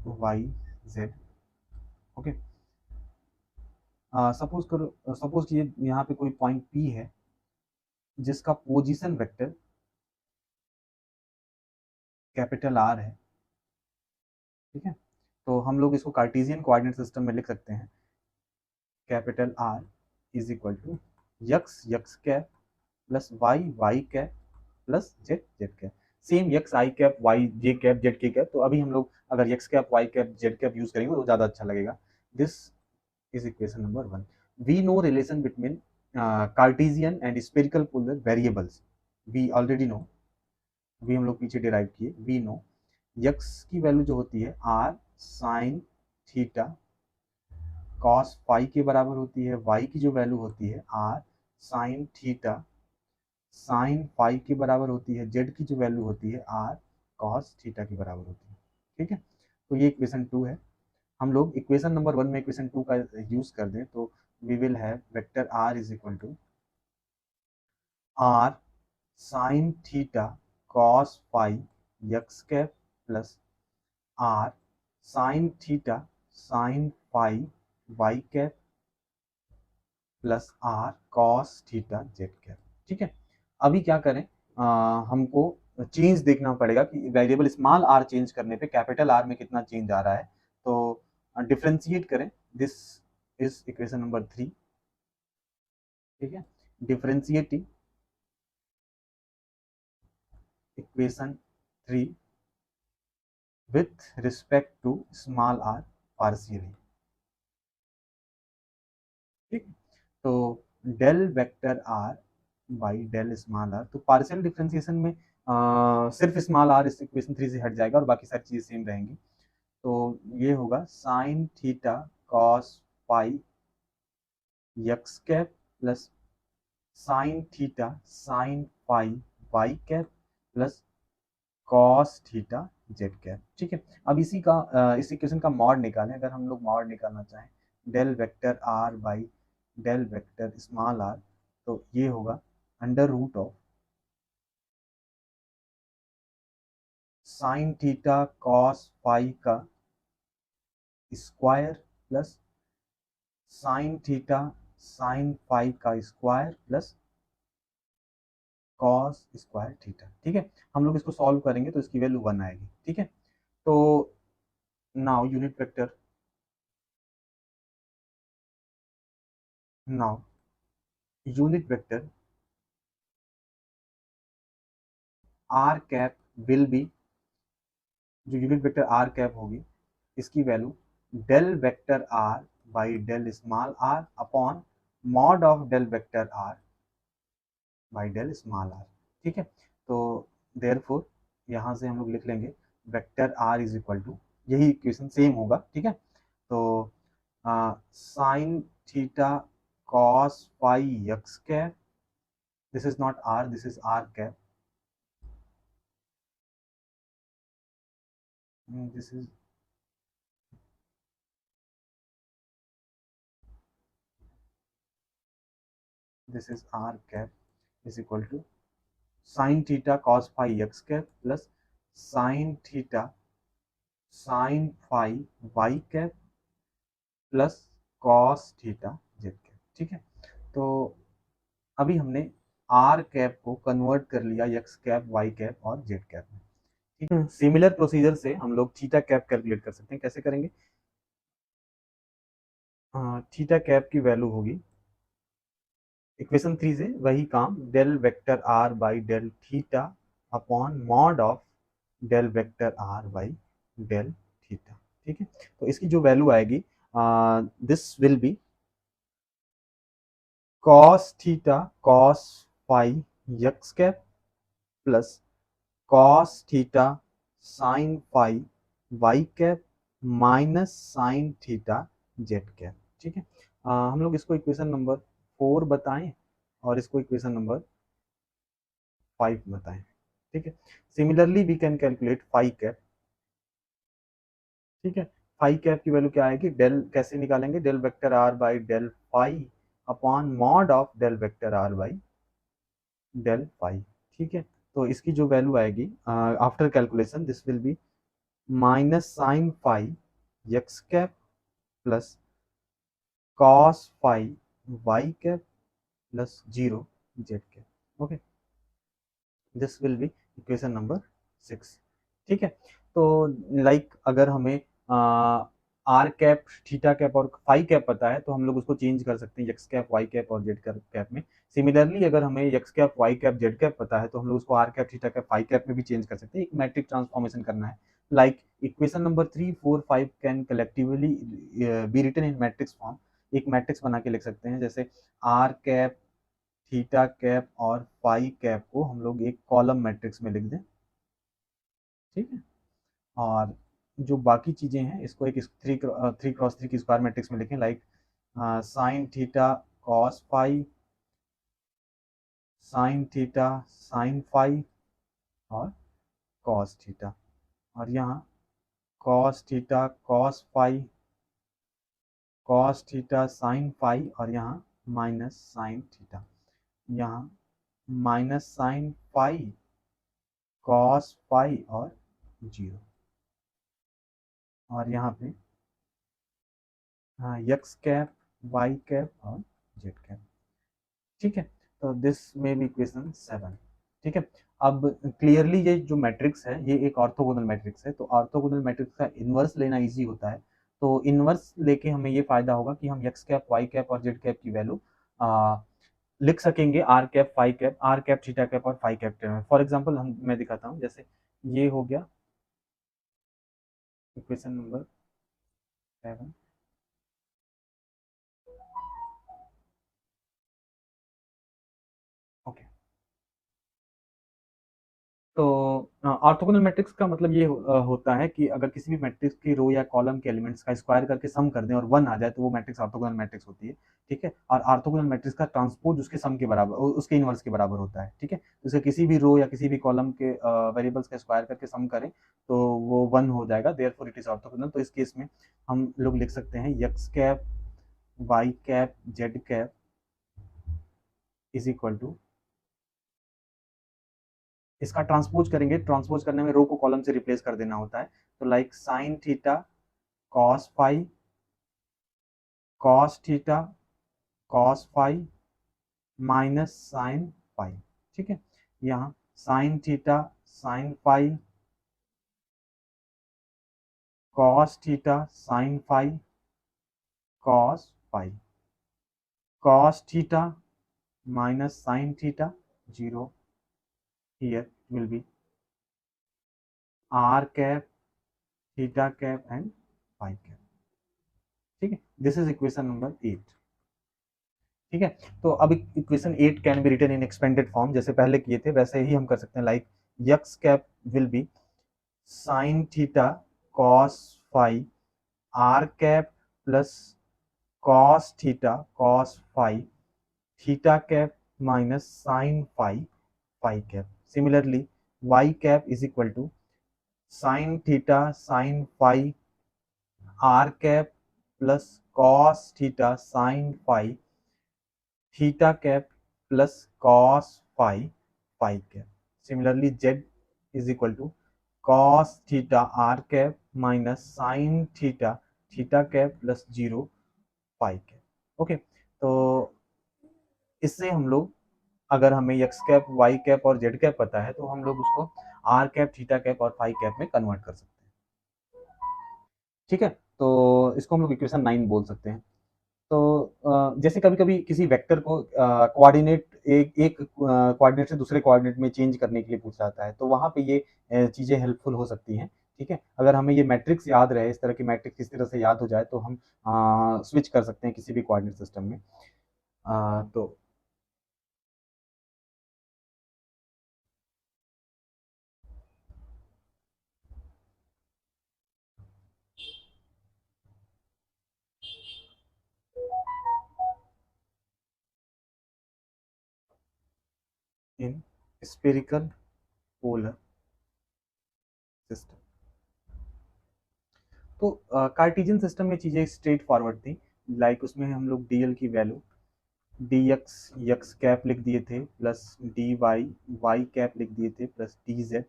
S1: Y Z. Okay, suppose करो, सपोज कि यहाँ पे कोई पॉइंट पी है जिसका पोजीशन वेक्टर कैपिटल आर है। ठीक है, तो हम लोग इसको कार्टेशियन कोऑर्डिनेट सिस्टम में लिख सकते हैं, capital R is equal to X cap plus Y cap plus Z cap. Same X I cap Y J cap Z के कैप, तो अभी हम लोग अगर X cap Y cap Z cap use करेंगे तो ज़्यादा अच्छा लगेगा। This is equation number 1। We know relation between Cartesian and spherical polar variables, we already know, we हम लोग पीछे डिराइव किए। वी नो एक्स की वैल्यू जो होती है R sine theta cos phi के बराबर होती है, वाई की जो वैल्यू होती है R sine theta sine phi के बराबर होती है, जेड की जो वैल्यू होती है आर कॉस थीटा के बराबर होती है। ठीक है, तो ये इक्वेशन 2 है। हम लोग इक्वेशन नंबर 1 में इक्वेशन 2 का यूज कर दें तो we will have vector R is equal to are sine theta cos phi X cap plus R sine theta sine phi Y cap plus R cos theta Z cap. ठीक है, अभी क्या करें, हमको चेंज देखना पड़ेगा कि वेरिएबल स्मॉल आर चेंज करने पे कैपिटल आर में कितना चेंज आ रहा है। तो डिफ्रेंशिएट करें, दिस इज इक्वेशन नंबर 3। ठीक है, differentiating equation 3 with respect to small R partially. ठीक, तो del vector R by del small R, तो पार्शियल डिफरेंशिएशन में सिर्फ स्मॉल आर इस इक्वेशन 3 से हट जाएगा और बाकी सारी चीजें सेम रहेंगी। तो ये होगा sine theta cos phi X cap plus sine theta sine phi Y cap plus cos theta Z cap. ठीक है, अब इसी का इस इक्वेशन का मॉड निकालें। अगर हम लोग मॉड निकालना चाहें del vector R by del vector small R, तो ये होगा under root of sine theta cos phi का square plus sine theta sine phi का square plus cos square theta. ठीक है, हम लोग इसको सॉल्व करेंगे तो इसकी वैल्यू 1 आएगी। ठीक है, तो now unit vector now unit vector R cap will be, जो यूनिट वेक्टर आर कैप होगी इसकी value del vector R by del small R upon mod of del vector R by del small are. ठीक है, तो therefore यहाँ से हम लोग लिख लेंगे vector R is equal to, यही इक्वेशन सेम होगा। ठीक है, तो sine theta cos phi X cap, this is not R, this is are cap, this is r cap is equal to sin theta cos phi x cap plus sin theta sin phi y cap plus cos theta z cap। ठीक है, तो अभी हमने r cap को convert कर लिया x cap, y cap और z cap में। ठीक है, सिमिलर प्रोसीजर से हम लोग थीटा कैप कैलकुलेट कर सकते हैं। कैसे करेंगे? थीटा कैप की वैल्यू होगी इक्वेशन 3 से वही काम, del vector R by del theta upon mod of del vector R by del theta. ठीक है, तो इसकी जो वैल्यू आएगी this will be cos theta cos phi X cap plus cos theta sine phi Y cap minus sine theta Z cap. ठीक है, हम लोग इसको इक्वेशन नंबर 4 बताएं और इसको इक्वेशन नंबर 5 बताएं। ठीक है, similarly we can calculate phi cap. ठीक है, फाई कैप की वैल्यू क्या आएगी? डेल कैसे निकालेंगे? Del vector R by del phi upon mod of del vector R by del phi. ठीक है, तो इसकी जो वैल्यू आएगी after calculation this will be minus sine phi X cap plus cos phi Y cap plus 0 Z cap. Okay, this will be equation number 6। ठीक है, तो like अगर हमें आर कैप, थीटा कैप और फाई कैप पता है तो हम लोग उसको चेंज कर सकते हैं एक्स कैप, वाई कैप और जेड कैप में। सिमिलरली अगर हमें X cap, Y cap, Z cap पता है तो हम लोग उसको R cap, theta cap, phi cap में भी चेंज कर सकते हैं। एक मैट्रिक ट्रांसफॉर्मेशन करना है, like equation number 3, 4, 5 can collectively be written in matrix form. एक मैट्रिक्स बना के लिख सकते हैं, जैसे आर कैप, थीटा कैप और फाई कैप को हम लोग एक कॉलम मैट्रिक्स में लिख दें। ठीक है, और जो बाकी चीजें हैं इसको एक 3 क्रॉस 3 की स्क्वायर मैट्रिक्स में लिखें, like sine theta cos phi, sine theta sine phi और कॉस थीटा, और यहाँ cos theta cos phi, cos theta sine phi और यहाँ माइनस साइन थीटा, यहाँ minus sine phi cos phi और 0, और यहाँ पे एक्स कैप, वाई कैप और जेड कैप। ठीक है, तो दिस में भी इक्वेशन 7। ठीक है, अब क्लियरली ये जो मैट्रिक्स है ये एक ऑर्थोगोनल मैट्रिक्स है, तो ऑर्थोगोनल मैट्रिक्स का इनवर्स लेना इजी होता है। तो इनवर्स लेके हमें ये फायदा होगा कि हम एक्स कैप, वाई कैप और जेड कैप की वैल्यू लिख सकेंगे R cap, phi cap, R cap, theta cap और फाई कैप में। फॉर एग्जाम्पल मैं दिखाता हूँ, जैसे ये हो गया इक्वेशन नंबर 7। ओके, तो ऑर्थोगोनल मैट्रिक्स का मतलब ये होता है कि अगर किसी भी मैट्रिक्स की रो या कॉलम के एलिमेंट्स का स्क्वायर करके सम कर दें और 1 आ जाए तो वो मैट्रिक्स ऑर्थोगोनल मैट्रिक्स होती है। ठीक है, और ऑर्थोगोनल मैट्रिक्स का ट्रांसपोज उसके सम के बराबर, उसके इनवर्स के बराबर होता है। ठीक है, तो इसे किसी भी रो या किसी भी कॉलम के वेरिएबल्स का स्क्वायर करके सम करें तो वो 1 हो जाएगा, देयरफॉर इट इज ऑर्थोगोनल। तो इस केस में हम लोग लिख सकते हैं X cap, Y cap, Z cap is equal to, इसका ट्रांसपोज करेंगे, ट्रांसपोज करने में रो को कॉलम से रिप्लेस कर देना होता है, तो like sine theta cos phi, cos theta cos phi minus sine phi. ठीक है, यहाँ sine theta sine phi, cos theta sine phi, cos phi, cos theta minus sin theta, 0 here will be r cap, theta cap and phi cap. ठीक है, this is equation number 8. ठीक है, तो अब equation 8 can be written in expanded form, जैसे पहले किए थे वैसे ही हम कर सकते हैं. Like x cap will be sin theta cos phi r cap plus cos theta cos phi theta cap minus sin phi phi cap. Similarly y cap is equal to sin theta sin phi r cap plus cos theta sin phi theta cap plus cos phi phi cap. Similarly z is equal to cos theta r cap minus sin theta theta cap plus 0 phi cap. Okay, तो इससे हम लोग, अगर हमें x cap y cap और z cap पता है तो हम लोग उसको r कैप थीटा कैप और phi कैप में कन्वर्ट कर सकते हैं. ठीक है, तो इसको हम लोग इक्वेशन 9 बोल सकते हैं. तो जैसे कभी कभी किसी वेक्टर को कोऑर्डिनेट एक कोऑर्डिनेट से दूसरे कोऑर्डिनेट में चेंज करने के लिए पूछा जाता है, तो वहाँ पे ये चीज़ें हेल्पफुल हो सकती हैं. ठीक है, अगर हमें ये मैट्रिक्स याद रहे, इस तरह की मैट्रिक्स किस तरह से याद हो जाए, तो हम स्विच कर सकते हैं किसी भी कोऑर्डिनेट सिस्टम में. तो इन स्फेरिकल पोलर सिस्टम, तो कार्टेशियन सिस्टम में चीज़ें स्ट्रेट फॉरवर्ड थी. लाइक उसमें हम लोग डीएल की वैल्यू dx x कैप लिख दिए थे, प्लस dy y कैप लिख दिए थे, प्लस dz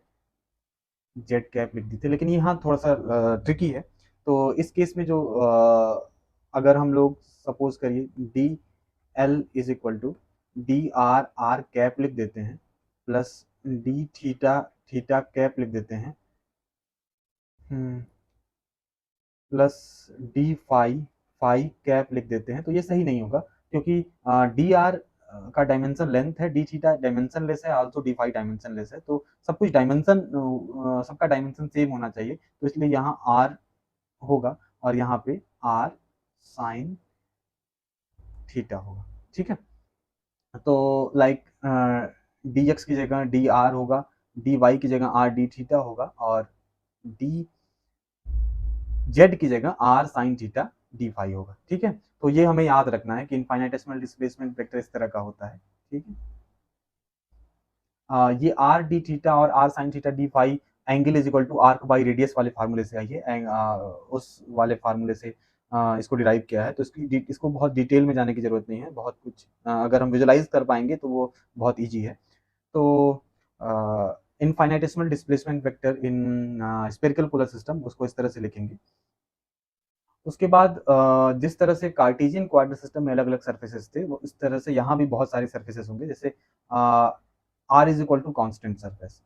S1: z कैप लिख दिए थे. लेकिन यहाँ थोड़ा सा ट्रिकी है. तो इस केस में जो अगर हम लोग सपोज करिए D L is equal to D R R cap लिख देते हैं, plus D theta theta cap लिख देते हैं, plus D phi phi cap लिख देते हैं, तो ये सही नहीं होगा, क्योंकि डी आर का डायमेंशन लेंथ है, डी थीटा डायमेंशन लेस है, also D phi dimensionless है. तो सब कुछ डायमेंशन, सबका डायमेंशन सेम होना चाहिए, तो इसलिए यहाँ आर होगा और यहाँ पे आर साइन थीटा होगा. ठीक है, तो लाइक डी एक्स की जगह डी आर होगा, डी वाई की जगह आर डी थीटा होगा, और डी जेड की जगह R sine theta D phi होगा. ठीक है, तो ये हमें याद रखना है कि इनफाइनाइटेसिमल डिस्प्लेसमेंट वेक्टर इस तरह का होता है. ठीक है, ये आर डी थीटा और R sine theta D phi angle is equal to arc by radius वाले फार्मूले से आई है, उस वाले फार्मूले से इसको डिराइव किया है. तो इसको बहुत डिटेल में जाने की जरूरत नहीं है, बहुत कुछ अगर हम विजुलाइज कर पाएंगे तो वो बहुत ईजी है. तो infinitesimal displacement vector in spherical polar system, उसको इस तरह से लिखेंगे. उसके बाद जिस तरह से कार्टेशियन कोऑर्डिनेट सिस्टम में अलग अलग सर्फेसेस थे, वो इस तरह से यहाँ भी बहुत सारे सर्फेसेस होंगे. जैसे R is equal to constant surface.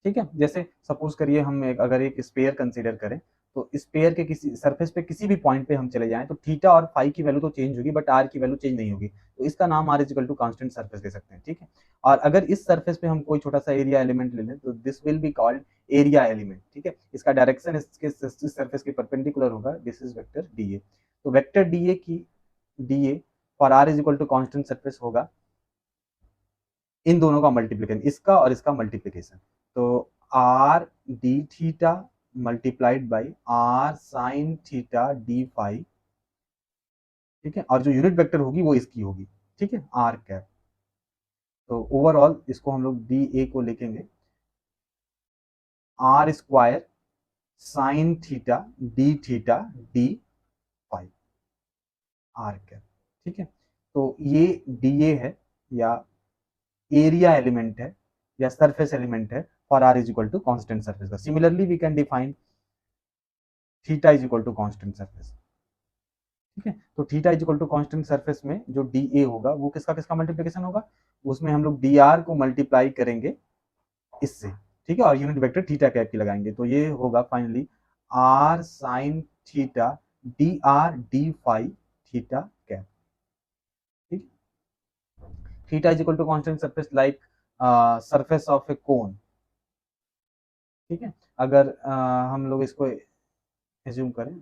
S1: ठीक है, जैसे सपोज करिए हम अगर एक स्पेयर कंसीडर करें, तो स्पेयर के किसी सरफेस पे किसी भी पॉइंट पे हम चले जाएं, तो थीटा और फाई की वैल्यू तो चेंज होगी, बट आर की वैल्यू चेंज नहीं होगी, तो इसका नाम R equal to constant surface दे सकते हैं. ठीक है, और अगर इस सरफेस पे हम कोई छोटा सा एरिया एलिमेंट ले लें, तो this will be called area element. ठीक है, इसका डायरेक्शन इसके सरफेस के परपेंडिकुलर होगा. This is vector D A. तो वेक्टर डी ए की D A for R is equal to constant surface होगा इन दोनों का मल्टीप्लिकेशन, इसका और इसका मल्टीप्लिकेशन. तो R D theta multiplied by R sine theta D phi. ठीक है, और जो यूनिट वेक्टर होगी वो इसकी होगी. ठीक है, आर कैप. तो ओवरऑल इसको हम लोग डी ए को लिखेंगे R square sine theta D phi are cap. ठीक है, तो ये डी ए है, या एरिया एलिमेंट है, या सरफेस एलिमेंट है for R is equal to constant surface का. Similarly we can define theta is equal to constant surface. ठीक है, तो theta is equal to constant surface में जो डी ए होगा वो किसका किसका मल्टीप्लिकेशन होगा, उसमें हम लोग डी आर को मल्टीप्लाई करेंगे इससे. ठीक है, और यूनिट वेक्टर थीटा कैप की लगाएंगे, तो ये होगा finally R sine theta D R D phi theta cap, ठीक। Theta is equal to constant surface like surface of a cone, ठीक है। अगर हम लोग इसको एज्यूम करें,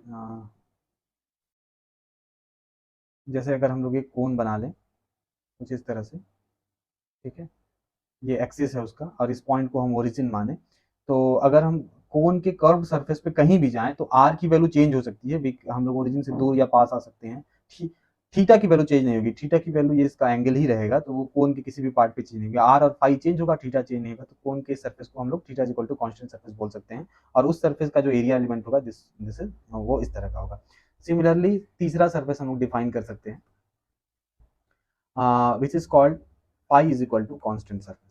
S1: जैसे अगर हम लोग एक कोन बना लें कुछ इस तरह से, ठीक है, ये एक्सिस है उसका और इस पॉइंट को हम ओरिजिन माने, तो अगर हम कोन के कर्व सरफेस पे कहीं भी जाएं तो आर की वैल्यू चेंज हो सकती है, हम लोग ओरिजिन से दूर या पास आ सकते हैं। थीटा की वैल्यू चेंज नहीं होगी, थीटा की वैल्यू ये इसका एंगल ही रहेगा, तो वो कोन के किसी भी पार्ट पे चेंज नहीं होगा। आर और फाई चेंज होगा, थीटा चेंज नहीं होगा, तो कोन के सरफेस को हम लोग theta equal to constant surface बोल सकते हैं। और उस सरफेस का जो एरिया एलिमेंट होगा जिस वो इस तरह का होगा। सिमिलरली तीसरा सरफेस हम लोग डिफाइन कर सकते हैं, which is called phi is equal to constant surface.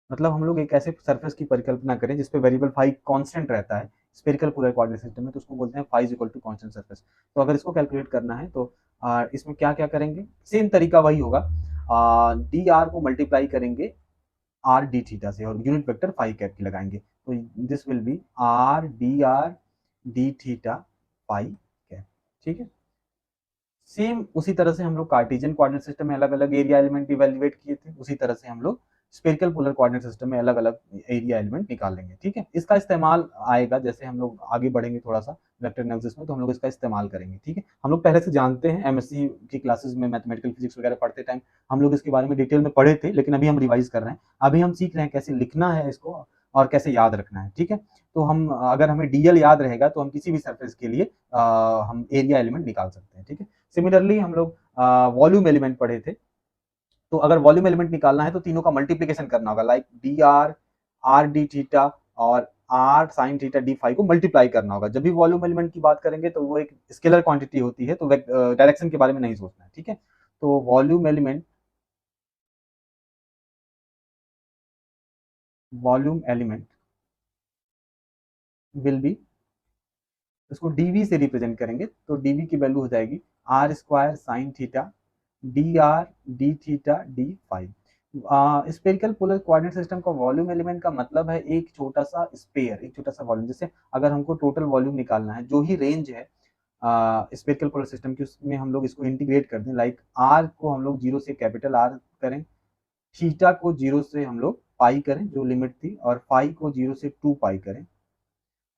S1: मतलब हम लोग एक ऐसे सरफेस की परिकल्पना करें जिसपे वेरिएबल फाई कांस्टेंट रहता है, स्फेरिकल पोलर कोऑर्डिनेट सिस्टम में, तो उसको बोलते हैं phi is equal to constant surface. तो अगर इसको कैलकुलेट करना है तो इसमें क्या क्या करेंगे, सेम तरीका वही होगा, डी आर को मल्टीप्लाई करेंगे आर डी थीटा से और यूनिट वेक्टर फाई कैप की लगाएंगे, तो this will be r D theta phi cap, ठीक है। सेम उसी तरह से हम लोग कार्टेशियन कोऑर्डिनेट सिस्टम में अलग अलग एरिया एलिमेंट इवेल्युएट किए थे, उसी तरह से हम लोग स्फेरिकल पोलर कोऑर्डिनेट सिस्टम में अलग अलग एरिया एलिमेंट निकाल लेंगे, ठीक है। इसका इस्तेमाल आएगा जैसे हम लोग आगे बढ़ेंगे थोड़ा सा वेक्टर एनालिसिस में, तो हम लोग इसका इस्तेमाल करेंगे, ठीक है। हम लोग पहले से जानते हैं, एमएससी की क्लासेस में मैथमेटिकल फिजिक्स वगैरह पढ़ते टाइम हम लोग इसके बारे में डिटेल में पढ़े थे, लेकिन अभी हम रिवाइज कर रहे हैं, अभी हम सीख रहे हैं कैसे लिखना है इसको और कैसे याद रखना है, ठीक है। तो हम अगर हमें डीएल याद रहेगा तो हम किसी भी सरफेस के लिए हम एरिया एलिमेंट निकाल सकते हैं, ठीक है। सिमिलरली हम लोग वॉल्यूम एलिमेंट पढ़े थे, तो अगर वॉल्यूम एलिमेंट निकालना है तो तीनों का मल्टीप्लीकेशन करना होगा, like D R R D theta और R sine theta D phi को मल्टीप्लाई करना होगा। जब भी वॉल्यूम एलिमेंट की बात करेंगे तो वो एक स्केलर क्वांटिटी होती है, तो डायरेक्शन के बारे में नहीं सोचना है, ठीक है। तो वॉल्यूम एलिमेंट विल बी, इसको डीवी से रिप्रेजेंट करेंगे, तो डीवी की वैल्यू हो जाएगी r square sine theta D R D theta d phi. Spherical polar coordinate system का वॉल्यूम एलिमेंट का मतलब है एक छोटा सा स्पेयर, एक छोटा सा वॉल्यूम। जैसे अगर हमको टोटल वॉल्यूम निकालना है, जो ही रेंज है स्पेरिकल पोलर सिस्टम की, उसमें हम लोग इसको इंटीग्रेट कर दें, लाइक आर को हम लोग जीरो से कैपिटल आर करें, थीटा को जीरो से हम लोग पाई करें जो लिमिट थी, और फाई को जीरो से टू पाई करें,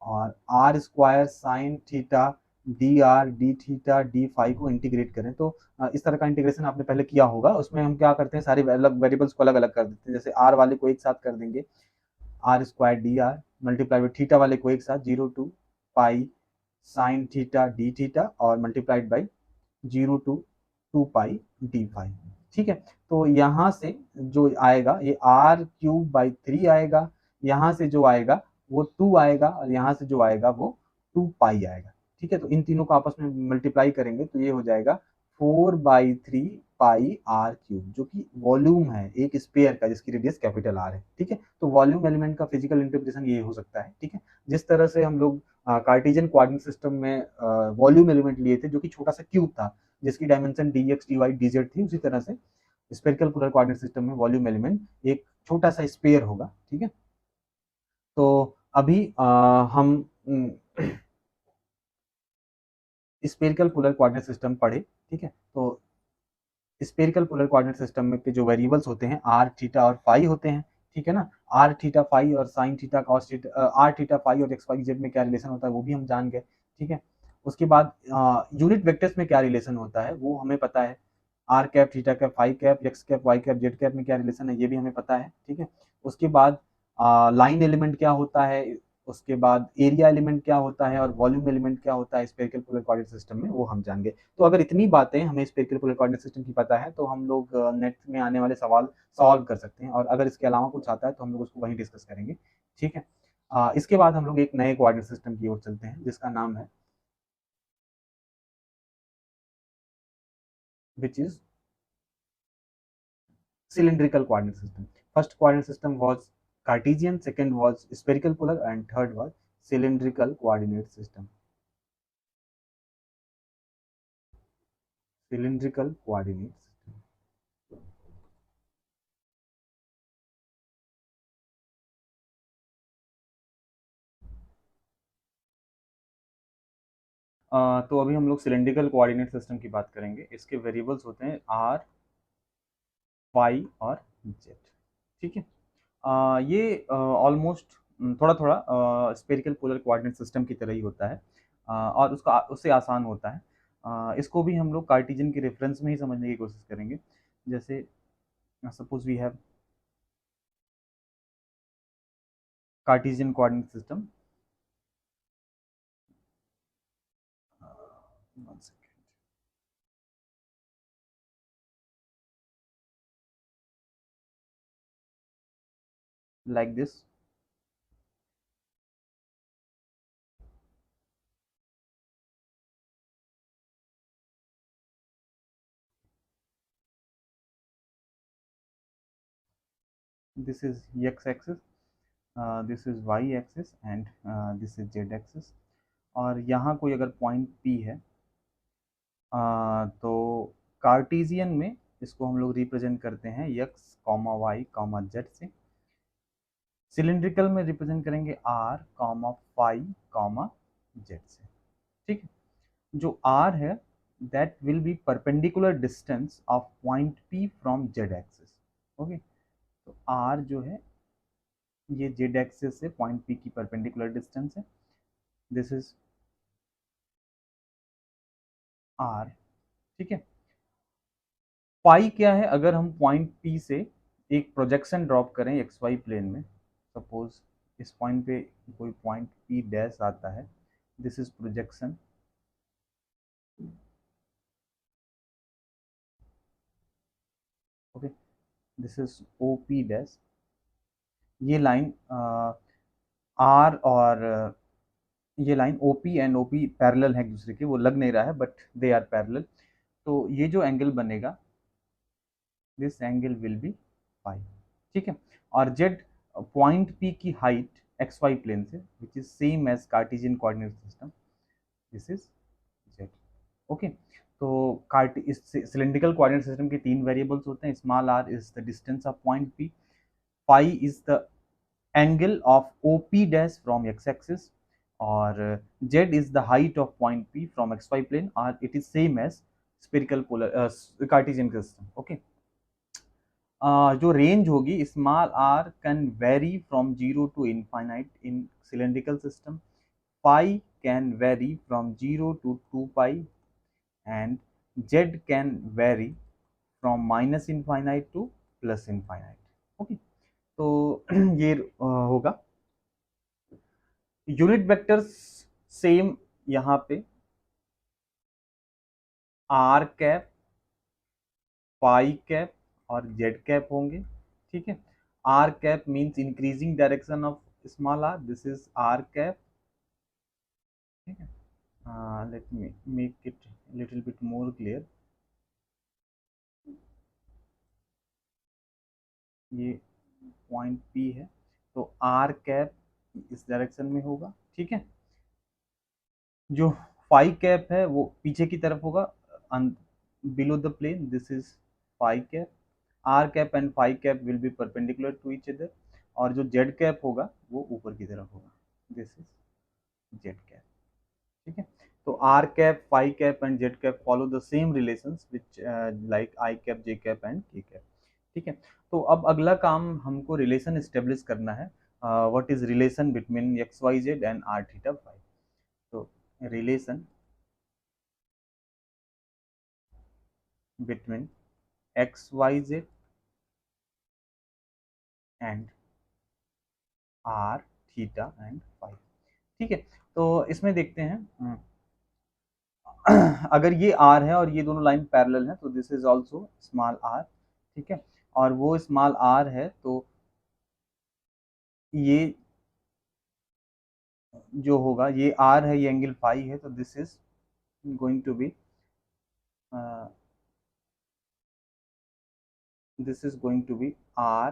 S1: और r square sine theta D R D theta d phi को इंटीग्रेट करें। तो इस तरह का इंटीग्रेशन आपने पहले किया होगा, उसमें हम क्या करते हैं, सारे अलग वेरिएबल्स को अलग अलग कर देते हैं। जैसे आर वाले को एक साथ कर देंगे R square D R, multiply by theta वाले को एक साथ zero to pi sine theta D theta, और multiplied by zero to two pi D phi, ठीक है। तो यहाँ से जो आएगा ये आर क्यूब बाई थ्री आएगा, यहाँ से जो आएगा वो टू आएगा, और यहाँ से जो आएगा वो टू पाई आएगा, ठीक है। तो इन तीनों को आपस में मल्टीप्लाई करेंगे तो ये हो जाएगा four by three pi r cube, जो कि वॉल्यूम है एक स्पेयर का जिसकी रेडियस कैपिटल आर है, ठीक है। तो वॉल्यूम एलिमेंट का फिजिकल इंटरप्रिटेशन ये हो सकता है, ठीक है। जिस तरह से हम लोग कार्टेशियन कोऑर्डिनेट सिस्टम में वॉल्यूम एलिमेंट लिए थे जो कि छोटा सा क्यूब था जिसकी dimension d x D y d z थी, उसी तरह से स्पेरिकल पोलर कोऑर्डिनेट सिस्टम में वॉल्यूम एलिमेंट एक छोटा सा स्पेयर होगा, ठीक है। तो अभी हम स्पेरिकल पोलर कोऑर्डिनेट सिस्टम पढ़े, ठीक है। तो स्पेरिकल पोलर कोऑर्डिनेट सिस्टम में के जो वेरिएबल्स होते हैं आर थीटा और फाई होते हैं, ठीक है ना। आर थीटा फाई और sine theta cos theta, r theta phi और एक्स वाई जेड में क्या रिलेशन होता है वो भी हम जान गए, ठीक है। उसके बाद यूनिट वेक्टर्स में क्या रिलेशन होता है वो हमें पता है, r cap theta cap phi cap x cap Y cap Z cap में क्या रिलेशन है ये भी हमें पता है, ठीक है। उसके बाद लाइन एलिमेंट क्या होता है, उसके बाद एरिया एलिमेंट क्या होता है, और वॉल्यूम एलिमेंट क्या होता है स्पेरिकल पोलर कोऑर्डिनेट सिस्टम में, वो हम जानेंगे। तो अगर इतनी बातें हमें स्पेरिकल पोलर कोऑर्डिनेट सिस्टम की पता है तो हम लोग नेट में आने वाले सवाल सॉल्व कर सकते हैं, और अगर इसके अलावा कुछ आता है तो हम लोग उसको वहीं डिस्कस करेंगे, ठीक है। इसके बाद हम लोग एक नए कोऑर्डिनेट सिस्टम की ओर चलते हैं जिसका नाम है which is cylindrical coordinate system. First coordinate system was Cartesian, second was spherical polar, and third was cylindrical coordinate system. Cylindrical coordinate system. तो अभी हम लोग सिलेंड्रिकल कोऑर्डिनेट सिस्टम की बात करेंगे। इसके वेरिएबल्स होते हैं आर, वाई और जेड। ठीक है। ये ऑलमोस्ट थोड़ा थोड़ा स्पेरिकल पोलर कोऑर्डिनेट सिस्टम की तरह ही होता है, और उसका उससे आसान होता है। इसको भी हम लोग कार्टेशियन के रेफरेंस में ही समझने की कोशिश करेंगे। जैसे suppose we have Cartesian coordinate system. One second. Like this. This is x axis, this is y axis and this is z axis। और यहाँ कोई अगर पॉइंट P है, तो कार्टेशियन में इसको हम लोग रिप्रेजेंट करते हैं x, y, z से। सिलिंड्रिकल में रिप्रेजेंट करेंगे r, phi, z से। ठीक है। जो r है that will be perpendicular distance of point P from z axis. Okay, तो r जो है ये z एक्सिस से पॉइंट P की परपेंडिकुलर डिस्टेंस है। This is r। ठीक है। पाई क्या है? अगर हम पॉइंट P से एक प्रोजेक्शन ड्रॉप करें एक्स वाई प्लेन में, सपोज इस पॉइंट पे कोई पॉइंट P डैश आता है, this is projection. Okay, this is OP dash. ये लाइन R और ये line OP and OP parallel है एक दूसरे के, वो लग नहीं रहा है बट दे आर पैरेलल। तो ये जो एंगल बनेगा, this angle will be pi. ठीक है। और जेड पॉइंट P की हाइट एक्स वाई प्लेन से which is same as Cartesian coordinate system, this is z. Okay, तो इस सिलिंड्रिकल कोऑर्डिनेट सिस्टम के तीन वेरिएबल्स होते हैं। Small r is the distance of point P, pi is the angle of OP dash from x axis, और z is the height of point P from xy plane, or it is same as spherical polar Cartesian system। Okay, जो range होगी small r can very from 0 to infinite in cylindrical system, pi can vary from 0 to 2 pi, and z can vary from minus infinite to plus infinite। Okay, तो ये होगा। Unit vectors same यहाँ पे r cap, pi cap और Z cap होंगे। ठीक है। R cap means increasing direction of small r, this is are cap. ठीक है। Let me make it little bit more clear. ये पॉइंट P है, तो आर कैप इस डायरेक्शन में होगा। ठीक है। जो फाई कैप है वो पीछे की तरफ होगा, below the plane, this is phi cap. R cap and phi cap will be perpendicular to each other, और जो जेड कैप होगा वो ऊपर की तरफ होगा, दिस इज जेड कैप। ठीक है। तो r cap, phi cap and z cap follow the same relations which like i cap, J cap and k cap. ठीक है। तो अब अगला काम हमको रिलेशन एस्टेब्लिश करना है। What is relation between X Y Z and R theta phi. तो relation between X Y Z and R theta and phi. ठीक है। तो इसमें देखते हैं, अगर ये आर है और ये दोनों लाइन पैरेलल है तो this is also small are. ठीक है। और वो स्मॉल आर है तो ये जो होगा, ये आर है, ये एंगल फाई है, तो this is going to be this is going to be are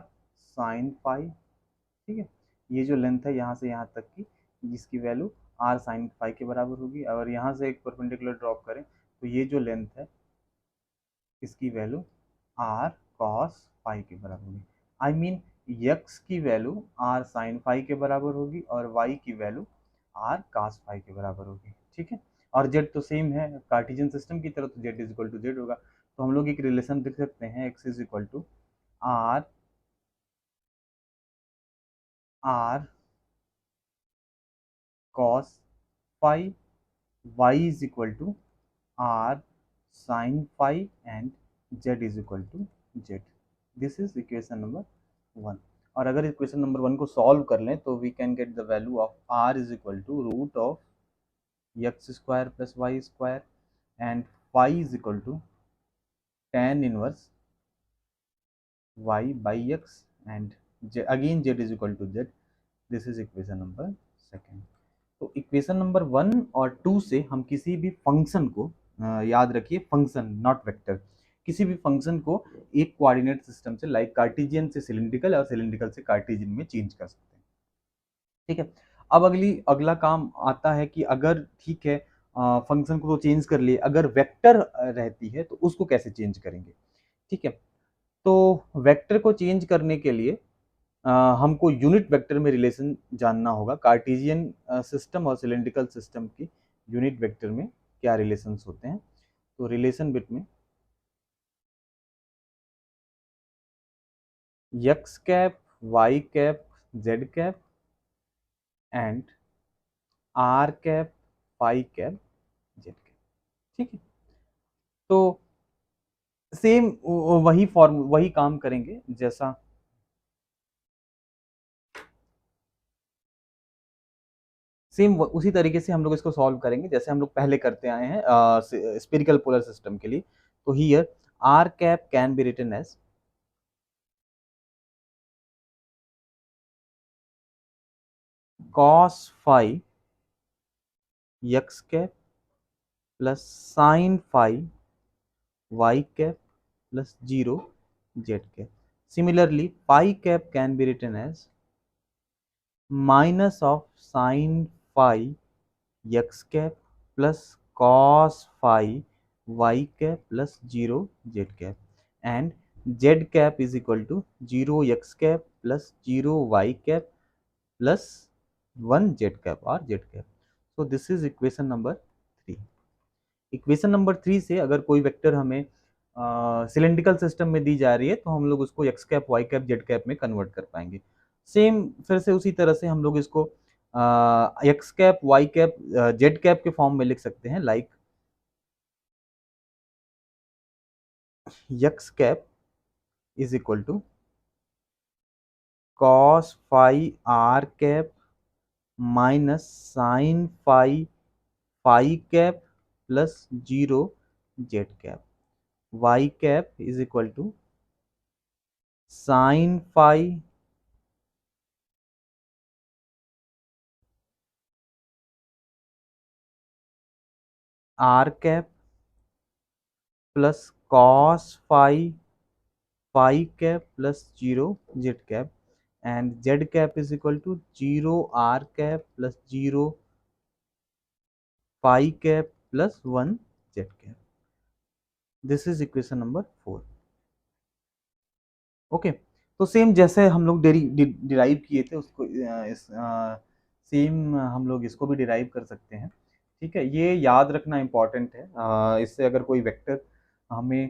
S1: sine phi. ठीक है। ये जो लेंथ है यहाँ से यहाँ तक की, जिसकी वैल्यू आर साइन फाई के बराबर होगी। और यहाँ से एक परपेंडिकुलर ड्रॉप करें तो ये जो लेंथ है इसकी वैल्यू आर कॉस फाई के बराबर होगी। आई मीन यक्स की वैल्यू आर साइन फाई के बराबर होगी और वाई की वैल्यू आर कॉस फाई के बराबर होगी। ठीक है। और जेड तो सेम है कार्टेशियन सिस्टम की तरह, तो z is equal to z होगा। तो हम लोग एक रिलेशन देख सकते हैं, x is equal to r r cos phi, y is equal to are sine phi and z is equal to z. This is equation number 1। और अगर इक्वेशन नंबर 1 को सॉल्व कर लें तो we can get the value of r is equal to root of x square plus Y square and phi is equal to tan inverse y by x and again z is equal to z. This is equation number second. तो equation number 1 और 2 से हम किसी भी function को याद रखिए, function not vector, किसी भी फंक्शन को एक कोऑर्डिनेट सिस्टम से लाइक कार्टेशियन से सिलिंड्रिकल और सिलिंड्रिकल से कार्टेशियन में चेंज कर सकते हैं। ठीक है, अब अगला काम आता है कि अगर ठीक है फंक्शन को तो चेंज कर लिए, अगर वेक्टर रहती है तो उसको कैसे चेंज करेंगे। ठीक है, तो वेक्टर को चेंज करने के लिए हमको यूनिट वेक्टर में रिलेशन जानना होगा, कार्टेशियन सिस्टम और सिलिंड्रिकल सिस्टम की यूनिट वेक्टर में क्या रिलेशंस होते हैं। तो relation between x cap Y cap Z cap and are cap phi cap Z cap. ठीक है, तो सेम वही काम करेंगे जैसा सेम उसी तरीके से हम लोग इसको सॉल्व करेंगे जैसे हम लोग पहले करते आए हैं स्फेरिकल पोलर सिस्टम के लिए। तो here are cap can be written as cos phi x cap plus sin phi y cap plus 0 z cap. Similarly, phi cap can be written as minus of sin phi x cap plus cos phi y cap plus 0 z cap, and z cap is equal to 0 x cap plus 0 y cap plus 1 z cap or z cap. So this is equation number 3। Equation number 3 से अगर कोई vector हमें cylindrical system में दी जा रही है तो हम लोग उसको x cap Y cap Z cap में कन्वर्ट कर पाएंगे। सेम फिर से उसी तरह से हम लोग इसको x cap Y cap Z cap के फॉर्म में लिख सकते हैं, like x cap is equal to cos phi are cap minus sine phi phi cap plus 0 Z cap, y cap is equal to sin phi r cap plus cos phi phi cap plus 0 z cap, and z cap is equal to 0 r cap plus 0 phi cap plus 1 z cap. This is equation number 4। Okay, तो same जैसे हम लोग derive किए थे उसको same हम लोग इसको भी डिराइव कर सकते हैं। ठीक है, ये याद रखना इम्पॉर्टेंट है, इससे अगर कोई वेक्टर हमें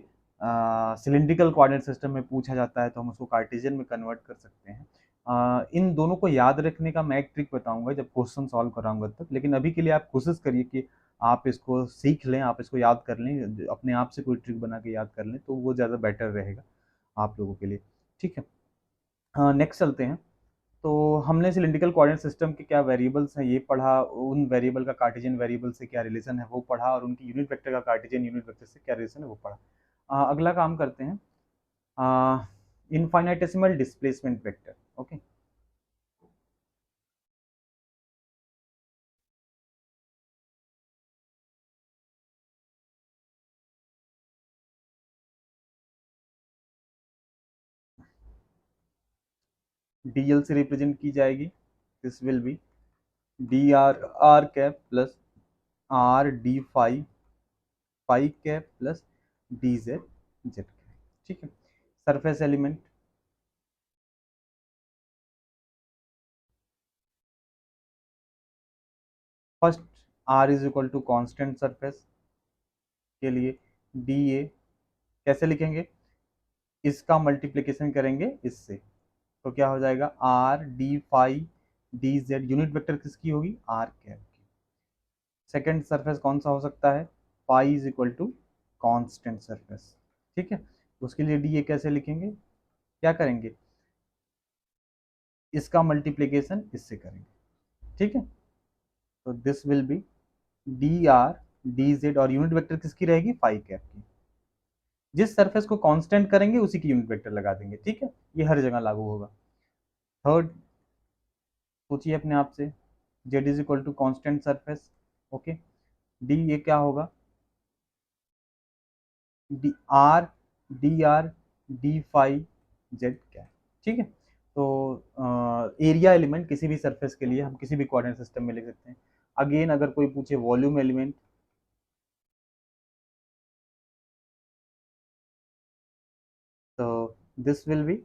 S1: सिलिंड्रिकल कोऑर्डिनेट सिस्टम में पूछा जाता है तो हम उसको कार्टेशियन में कन्वर्ट कर सकते हैं। इन दोनों को याद रखने का मैं एक ट्रिक बताऊंगा जब क्वेश्चन सॉल्व कराऊंगा तब, लेकिन अभी के लिए आप कोशिश करिए कि आप इसको सीख लें, आप इसको याद कर लें, अपने आप से कोई ट्रिक बना के याद कर लें तो वो ज़्यादा बेटर रहेगा आप लोगों के लिए। ठीक है, नेक्स्ट चलते हैं। तो हमने सिलिंड्रिकल कोऑर्डिनेट सिस्टम के क्या वेरिएबल्स हैं ये पढ़ा, उन वेरिएबल का कार्टेशियन वेरिएबल से क्या रिलेशन है वो पढ़ा, और उनकी यूनिट वेक्टर का कार्टेशियन यूनिट वेक्टर से क्या रिलेशन है वो पढ़ा। अगला काम करते हैं, infinitesimal displacement vector. Okay, dl से रिप्रेजेंट की जाएगी, this will be d r cap plus r d phi phi cap plus D z z cap. ठीक है, surface element first r is equal to constant surface के लिए D A कैसे लिखेंगे, इसका मल्टीप्लिकेशन करेंगे इससे, तो क्या हो जाएगा r D phi d z, unit vector किसकी होगी, आर कैप की। सेकेंड सरफेस कौन सा हो सकता है, pi is equal to constant surface, ठीक है। उसके लिए डी ए कैसे लिखेंगे, क्या करेंगे, इसका मल्टीप्लिकेशन इससे करेंगे, ठीक है। तो this will be d R D Z, और यूनिट वेक्टर किसकी रहेगी, फाई कैप की। जिस सरफेस को कांस्टेंट करेंगे उसी की यूनिट वेक्टर लगा देंगे, ठीक है, ये हर जगह लागू होगा। थर्ड सोचिए अपने आप से, z is equal to constant surface, okay, d ये क्या होगा, d are d R D phi z क्या है, ठीक है। तो एरिया एलिमेंट किसी भी सरफेस के लिए हम किसी भी कोऑर्डिनेट सिस्टम में लिख सकते हैं। अगेन अगर कोई पूछे वॉल्यूम एलिमेंट, तो दिस विल बी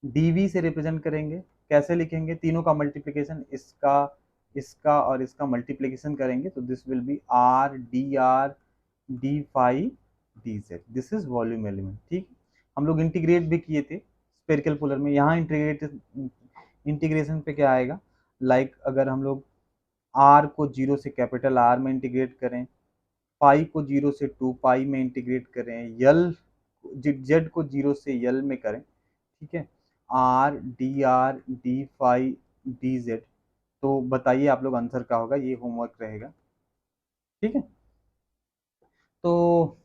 S1: डीवी से रिप्रेजेंट करेंगे, कैसे लिखेंगे, तीनों का मल्टीप्लिकेशन, इसका इसका और इसका मल्टीप्लिकेशन करेंगे, तो this will be r D phi d z, this is volume element, ठीक। हम लोग इंटीग्रेट भी किए थे स्पेरिकल पोलर में, यहाँ इंटीग्रेशन पे क्या आएगा, लाइक अगर हम लोग आर को जीरो से कैपिटल आर में इंटीग्रेट करें, पाई को जीरो से टू पाई में इंटीग्रेट करें, यल जेड को जीरो से यल में करें, ठीक है, r D phi d z, तो बताइए आप लोग आंसर क्या होगा, ये होमवर्क रहेगा, ठीक है। तो